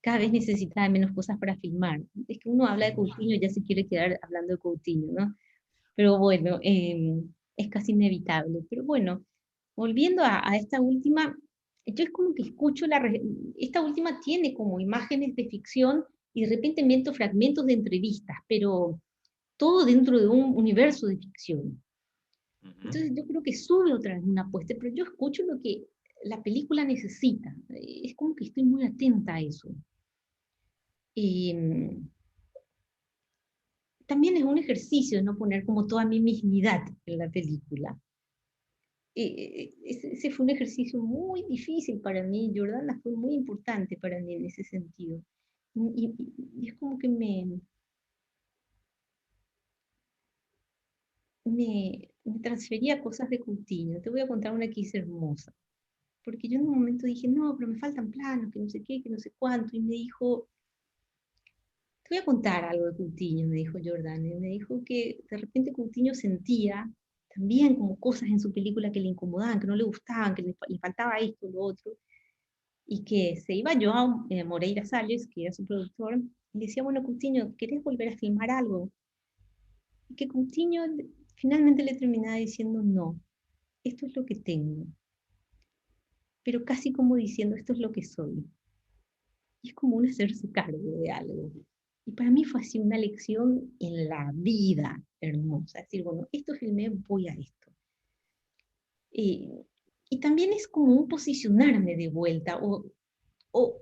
Cada vez necesitaba menos cosas para filmar. Es que uno habla de Coutinho y ya se quiere quedar hablando de Coutinho, ¿no? Pero bueno, es casi inevitable. Pero bueno, volviendo a esta última, yo es como que escucho esta última tiene como imágenes de ficción y de repente invento fragmentos de entrevistas, pero todo dentro de un universo de ficción. Ujú. Entonces yo creo que sube otra vez una apuesta, pero yo escucho lo que la película necesita. Es como que estoy muy atenta a eso. Eh, También es un ejercicio no poner como toda mi mismidad en la película. Ese fue un ejercicio muy difícil para mí. Jordana fue muy importante para mí en ese sentido. Y es como que me transfería cosas de Coutinho. Te voy a contar una que hice hermosa. Porque yo en un momento dije, no, pero me faltan planos, que no sé qué, que no sé cuánto. Y me dijo, te voy a contar algo de Coutinho, me dijo Jordana. Y me dijo que de repente Coutinho sentía también como cosas en su película que le incomodaban, que no le gustaban, que le faltaba esto, lo otro. Y que se iba João Moreira Salles, que era su productor, y le decía, bueno, Coutinho, ¿querés volver a filmar algo? Y que Coutinho finalmente le terminaba diciendo, no, esto es lo que tengo, pero casi como diciendo, esto es lo que soy. Y es como un hacerse cargo de algo. Y para mí fue así una lección en la vida hermosa. Es decir, bueno, esto filmé, voy a esto. Eh, y también es como un posicionarme de vuelta, o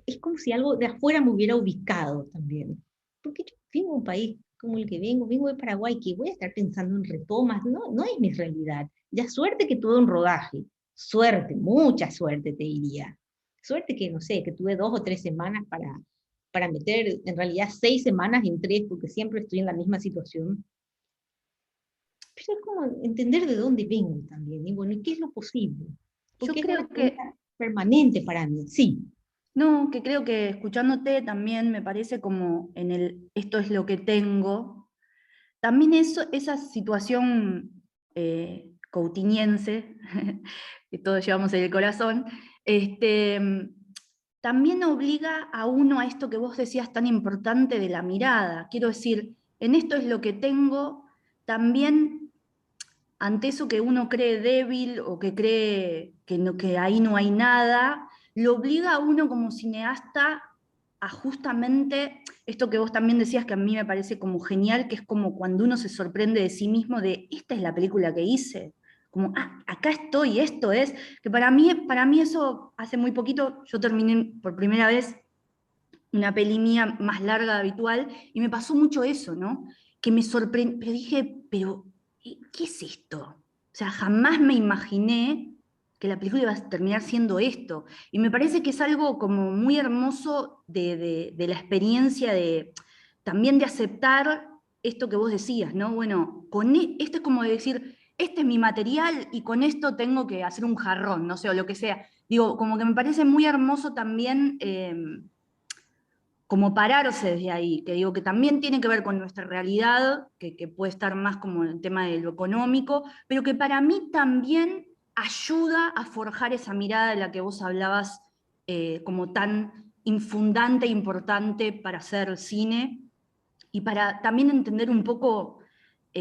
es como si algo de afuera me hubiera ubicado también. Porque yo vengo de un país como el que vengo de Paraguay, que voy a estar pensando en retomas, no, no es mi realidad. Ya suerte que tuve un rodaje, suerte, mucha suerte te diría. Suerte que, no sé, que tuve 2 o 3 semanas para meter, en realidad 6 semanas en 3, porque siempre estoy en la misma situación. Pero es como entender de dónde vengo también, y bueno, ¿y qué es lo posible? Yo Porque es una creo que, pregunta permanente para mí, sí. no, que creo que escuchándote también me parece como en el esto es lo que tengo, también eso, esa situación coutiniense, que todos llevamos en el corazón, este, también obliga a uno a esto que vos decías tan importante de la mirada. Quiero decir, en esto es lo que tengo, también ante eso que uno cree débil o que cree que, no, que ahí no hay nada, lo obliga a uno como cineasta a justamente esto que vos también decías, que a mí me parece como genial, que es como cuando uno se sorprende de sí mismo de, esta es la película que hice, como, acá estoy, esto es, que para mí eso, hace muy poquito, yo terminé por primera vez una peli mía más larga de habitual, y me pasó mucho eso, ¿no? Que me sorprendió, pero dije, ¿qué es esto? O sea, jamás me imaginé que la película iba a terminar siendo esto. Y me parece que es algo como muy hermoso de la experiencia también de aceptar esto que vos decías, ¿no? Bueno, esto es como decir, este es mi material y con esto tengo que hacer un jarrón, no sé, o lo que sea. Digo, como que me parece muy hermoso también como pararse desde ahí, que digo que también tiene que ver con nuestra realidad, que puede estar más como en el tema de lo económico, pero que para mí también ayuda a forjar esa mirada de la que vos hablabas como tan infundante e importante para hacer cine y para también entender un poco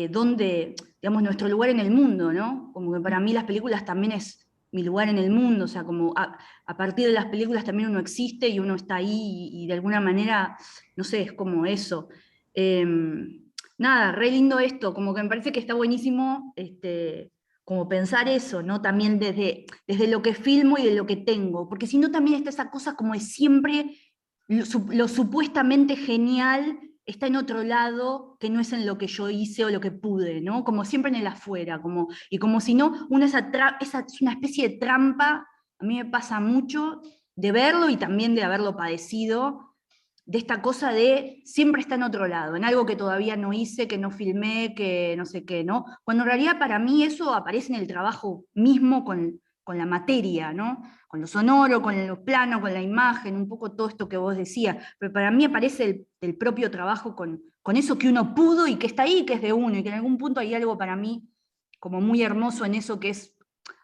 dónde, digamos, nuestro lugar en el mundo, ¿no? Como que para mí las películas también es mi lugar en el mundo, o sea, como a partir de las películas también uno existe y uno está ahí y de alguna manera, no sé, es como eso. Nada, re lindo esto, como que me parece que está buenísimo como pensar eso, ¿no? También desde lo que filmo y de lo que tengo, porque si no también está esa cosa como de siempre lo supuestamente genial está en otro lado que no es en lo que yo hice o lo que pude, ¿no? Como siempre en el afuera, y como si no, es una especie de trampa, a mí me pasa mucho de verlo y también de haberlo padecido, de esta cosa de siempre está en otro lado, en algo que todavía no hice, que no filmé, que no sé qué, ¿no? Cuando en realidad para mí eso aparece en el trabajo mismo con la materia, ¿no? Con lo sonoro, con los planos, con la imagen, un poco todo esto que vos decías, pero para mí aparece el propio trabajo con eso que uno pudo y que está ahí, que es de uno, y que en algún punto hay algo para mí como muy hermoso en eso que es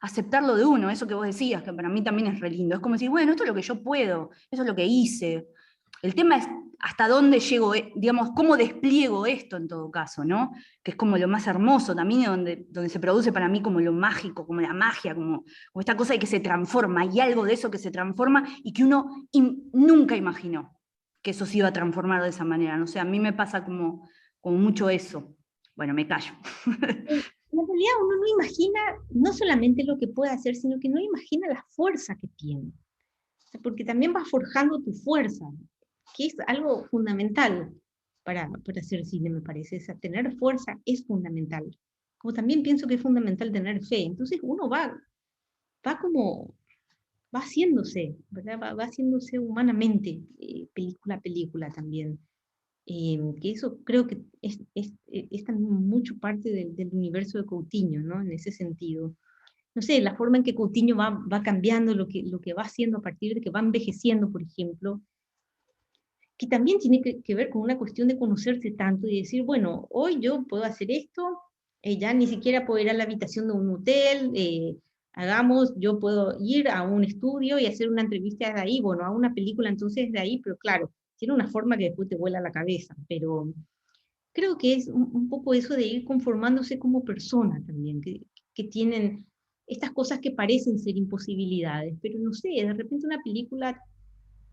aceptarlo de uno, eso que vos decías, que para mí también es re lindo. Es como decir, bueno, esto es lo que yo puedo, eso es lo que hice. El tema es hasta dónde llego, digamos, cómo despliego esto en todo caso, ¿no? Que es como lo más hermoso también, donde se produce para mí como lo mágico, como la magia, como esta cosa de que se transforma, hay algo de eso que se transforma y que uno nunca imaginó que eso se iba a transformar de esa manera, ¿no? O sea, a mí me pasa como mucho eso. Bueno, me callo. En realidad uno no imagina no solamente lo que puede hacer, sino que no imagina la fuerza que tiene. Porque también vas forjando tu fuerza, que es algo fundamental para hacer cine, me parece. O sea, tener fuerza es fundamental. Como también pienso que es fundamental tener fe. Entonces uno va haciéndose, ¿verdad? Va haciéndose humanamente, película a película también. Que eso creo que es también mucho parte del universo de Coutinho, ¿no? En ese sentido. No sé, la forma en que Coutinho va cambiando lo que va haciendo a partir de que va envejeciendo, por ejemplo, que también tiene que ver con una cuestión de conocerse tanto y decir, bueno, hoy yo puedo hacer esto, ya ni siquiera puedo ir a la habitación de un hotel, yo puedo ir a un estudio y hacer una entrevista de ahí, bueno, a una película entonces de ahí, pero claro, tiene una forma que después te vuela la cabeza, pero creo que es un poco eso de ir conformándose como persona también, que tienen estas cosas que parecen ser imposibilidades, pero no sé, de repente una película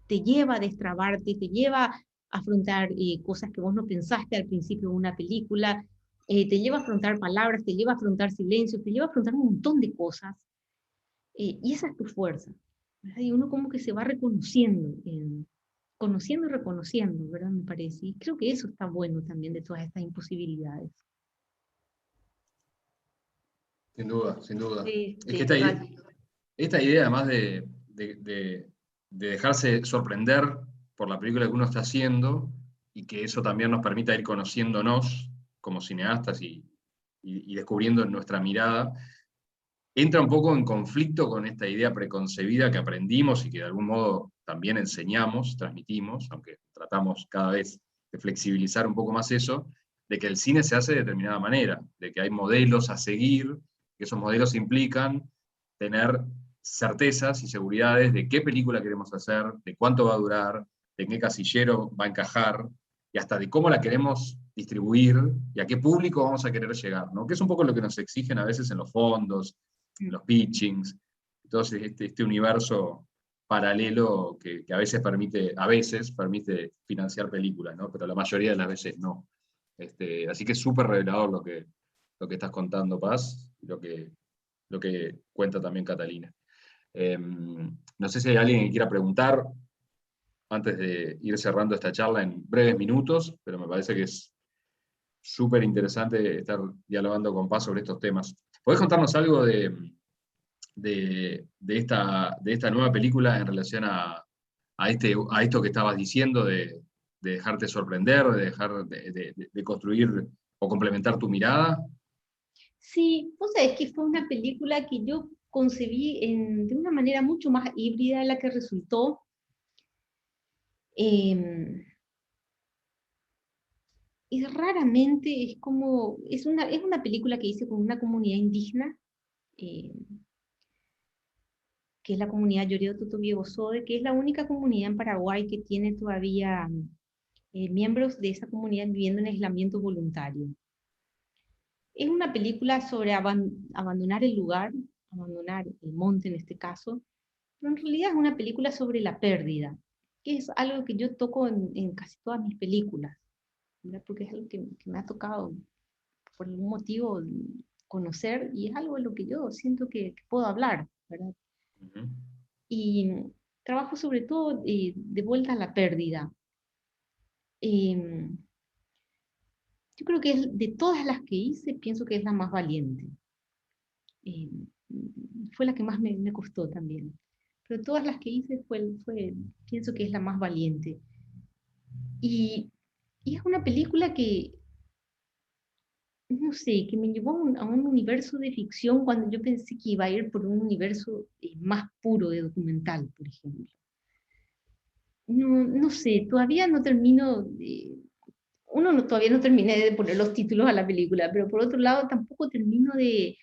te lleva a destrabarte, te lleva a afrontar cosas que vos no pensaste al principio de una película, te lleva a afrontar palabras, te lleva a afrontar silencios, te lleva a afrontar un montón de cosas, y esa es tu fuerza, ¿verdad? Y uno como que se va reconociendo, conociendo y reconociendo, ¿verdad? Me parece, y creo que eso está bueno también de todas estas imposibilidades. Sin duda, sin duda. Sí, Es que total. esta idea además de dejarse sorprender por la película que uno está haciendo y que eso también nos permita ir conociéndonos como cineastas y descubriendo nuestra mirada, entra un poco en conflicto con esta idea preconcebida que aprendimos y que de algún modo también enseñamos, transmitimos, aunque tratamos cada vez de flexibilizar un poco más eso, de que el cine se hace de determinada manera, de que hay modelos a seguir, que esos modelos implican tener certezas y seguridades de qué película queremos hacer, de cuánto va a durar, de qué casillero va a encajar, y hasta de cómo la queremos distribuir y a qué público vamos a querer llegar, ¿no? Que es un poco lo que nos exigen a veces en los fondos, los pitchings, entonces este universo paralelo que a veces permite financiar películas, ¿no? Pero la mayoría de las veces no. Así que es súper revelador lo que estás contando, Paz, y lo que cuenta también Catalina. No sé si hay alguien que quiera preguntar antes de ir cerrando esta charla en breves minutos, pero me parece que es súper interesante estar dialogando con Paz sobre estos temas. ¿Podés contarnos algo de esta nueva película en relación a esto que estabas diciendo, de dejarte sorprender, de dejar de construir o complementar tu mirada? Sí, vos sabés que fue una película que yo concebí de una manera mucho más híbrida de la que resultó. Eh, y raramente es una película que hice con una comunidad indígena, eh, que es la comunidad Yoreo Totobiego Sode, que es la única comunidad en Paraguay que tiene todavía miembros de esa comunidad viviendo en aislamiento voluntario. Es una película sobre abandonar el lugar, abandonar el monte en este caso, pero en realidad es una película sobre la pérdida, que es algo que yo toco en casi todas mis películas, ¿verdad? Porque es algo que me ha tocado por algún motivo conocer y es algo de lo que yo siento que puedo hablar, ¿verdad? Uh-huh. Y trabajo sobre todo de vuelta a la pérdida. Eh, yo creo que de todas las que hice, pienso que es la más valiente. Eh, fue la que más me costó también. Pero todas las que hice pienso que es la más valiente. Y es una película que, no sé, que me llevó a un universo de ficción cuando yo pensé que iba a ir por un universo más puro de documental, por ejemplo. No sé, todavía no termino, todavía no terminé de poner los títulos a la película, pero por otro lado tampoco termino de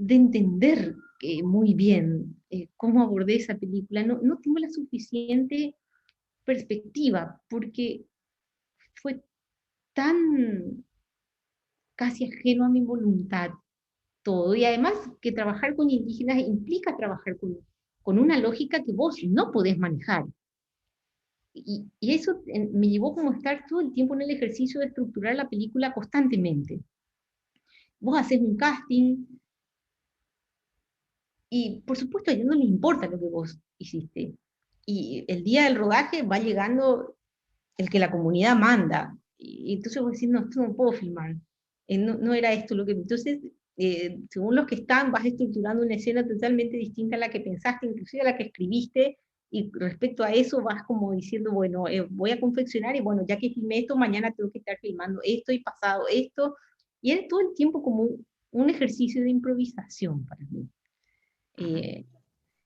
entender muy bien cómo abordé esa película. No tengo la suficiente perspectiva, porque fue tan casi ajeno a mi voluntad todo. Y además que trabajar con indígenas implica trabajar con una lógica que vos no podés manejar. Y eso me llevó como a estar todo el tiempo en el ejercicio de estructurar la película constantemente. Vos haces un casting y por supuesto a ellos no les importa lo que vos hiciste. Y el día del rodaje va llegando el que la comunidad manda. Y entonces vos decís, no, esto no puedo filmar. No era esto lo que... Entonces, según los que están, vas estructurando una escena totalmente distinta a la que pensaste, inclusive a la que escribiste, y respecto a eso vas como diciendo, bueno, voy a confeccionar, y bueno, ya que filmé esto, mañana tengo que estar filmando esto, y pasado esto, y es todo el tiempo como un ejercicio de improvisación para mí.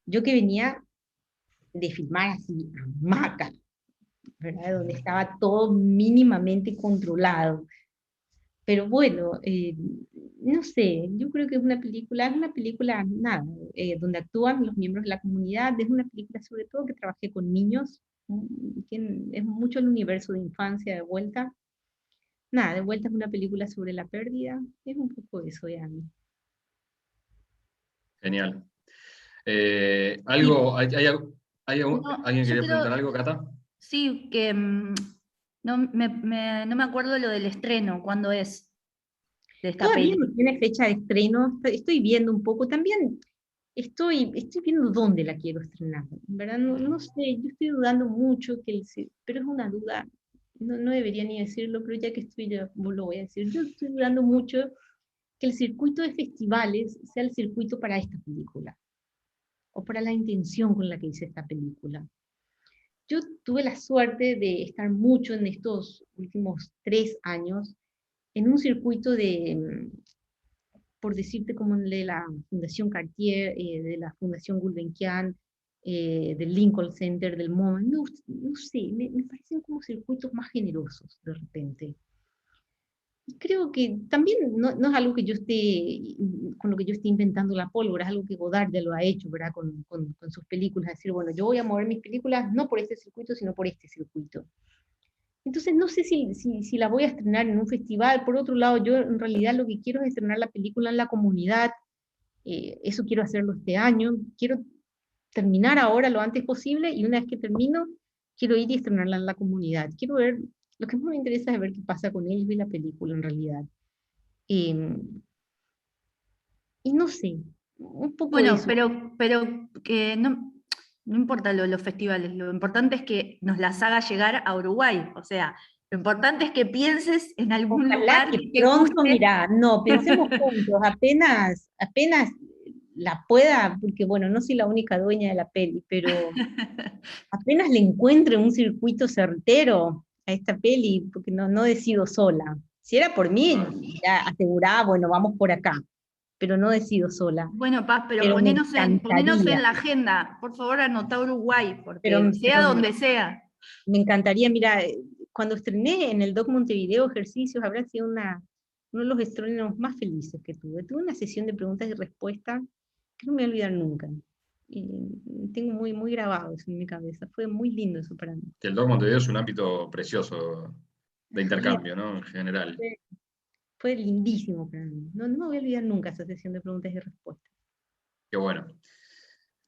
Yo que venía de filmar así, hamaca, ¿verdad? Donde estaba todo mínimamente controlado. Pero bueno, no sé, yo creo que es una película, nada, donde actúan los miembros de la comunidad, es una película sobre todo que trabajé con niños, es mucho el universo de infancia de vuelta. Nada, de vuelta es una película sobre la pérdida, es un poco eso ya. Genial. Sí, no, ¿Alguien yo quería creo, preguntar algo, Cata? sí, que no me acuerdo lo del estreno, cuándo es de esta Todavía peli. no tiene fecha de estreno, estoy viendo un poco, también estoy viendo dónde la quiero estrenar, ¿verdad? No sé, yo estoy dudando mucho, pero es una duda, no debería ni decirlo, pero ya que estoy, ya lo voy a decir, yo estoy dudando mucho que el circuito de festivales sea el circuito para esta película, o para la intención con la que hice esta película. Yo tuve la suerte de estar mucho en estos últimos 3 años en un circuito por decirte, como el de la Fundación Cartier, de la Fundación Gulbenkian, del Lincoln Center, del MoMA, no sé, me parecen como circuitos más generosos de repente. Y creo que también no es algo que yo esté, con lo que yo esté inventando la pólvora, es algo que Godard ya lo ha hecho, ¿verdad? Con sus películas, decir, bueno, yo voy a mover mis películas no por este circuito, sino por este circuito. Entonces no sé si la voy a estrenar en un festival. Por otro lado, yo en realidad lo que quiero es estrenar la película en la comunidad. Eso quiero hacerlo este año. Quiero terminar ahora lo antes posible, y una vez que termino, quiero ir y estrenarla en la comunidad. Quiero ver, lo que más me interesa es ver qué pasa con ellos y la película en realidad. Y no sé, un poco Bueno, eso. pero que no importa los festivales, lo importante es que nos las haga llegar a Uruguay. O sea, lo importante es que pienses en algún Ojalá lugar que y que pronto, guste. mirá, no, pensemos juntos, apenas la pueda, porque bueno, no soy la única dueña de la peli, pero apenas le encuentre un circuito certero a esta peli, porque no decido sola. Si era por mí, ya aseguraba, bueno, vamos por acá, pero no decido sola. Bueno, Paz, pero Pero me ponenos en encantaría, la agenda. Por favor, anotá Uruguay, pero, porque sea pero donde sea. me encantaría, mira, cuando estrené en el Doc Montevideo Ejercicios, habrá sido uno de los estrenos más felices que tuve. Tuve una sesión de preguntas y respuestas que no me voy a olvidar nunca. Y tengo muy, muy grabado eso en mi cabeza. Fue muy lindo eso para mí. Que el Doc Montevideo es un ámbito precioso de Sí, intercambio, ¿no? En general. fue, fue lindísimo para mí. No me voy a olvidar nunca esa sesión de preguntas y respuestas. Qué bueno.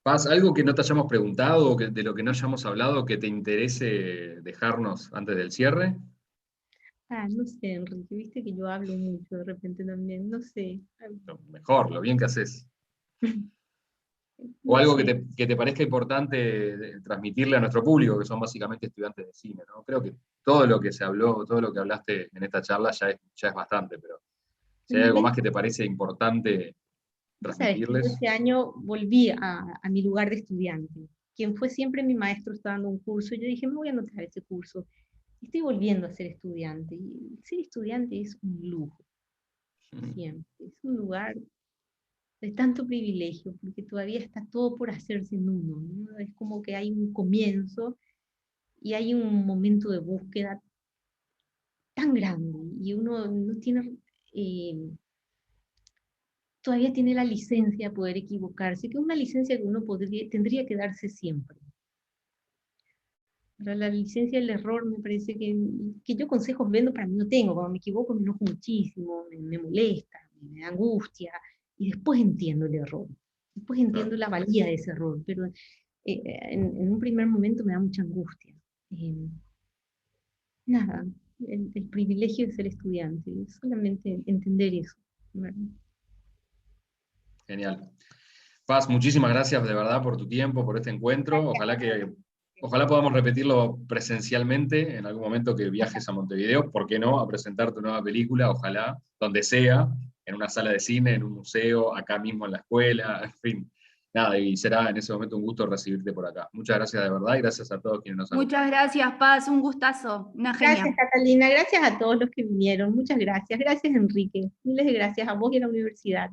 Paz, algo que no te hayamos preguntado o de lo que no hayamos hablado que te interese dejarnos antes del cierre. No sé, Enrique, viste que yo hablo mucho de repente también. No sé, Lo mejor, lo bien que haces. O no algo sé. que te parezca importante transmitirle a nuestro público, que son básicamente estudiantes de cine, ¿no? Creo que todo lo que se habló, todo lo que hablaste en esta charla ya es bastante, pero si En hay algo realidad, más que te parece importante vos sabés que yo transmitirles. este año volví a mi lugar de estudiante. Quien fue siempre mi maestro está dando un curso, y yo dije, me voy a anotar ese curso. Estoy volviendo a ser estudiante, y ser estudiante es un lujo, siempre. Es un lugar de tanto privilegio, porque todavía está todo por hacerse en uno, ¿no? Es como que hay un comienzo y hay un momento de búsqueda tan grande, y uno no tiene, todavía tiene la licencia de poder equivocarse, que es una licencia que uno tendría que darse siempre. Pero la licencia del error me parece que yo consejos vendo para mí no tengo. Cuando me equivoco me enojo muchísimo, me molesta, me da angustia, y después entiendo el error. Después entiendo la valía de ese error, pero en un primer momento me da mucha angustia. Eh, Nada, el privilegio de ser estudiante, solamente entender eso, ¿verdad? Genial. Paz, muchísimas gracias de verdad por tu tiempo, por este encuentro. Ojalá podamos repetirlo presencialmente en algún momento que viajes a Montevideo, ¿por qué no? A presentar tu nueva película, ojalá, donde sea, en una sala de cine, en un museo, acá mismo en la escuela, en fin. Nada, y será en ese momento un gusto recibirte por acá. Muchas gracias de verdad y gracias a todos quienes nos Muchas acompañan. gracias, Paz, un gustazo, una Gracias, genia. Catalina, gracias a todos los que vinieron, muchas gracias. Gracias, Enrique. Miles de gracias a vos y a la universidad.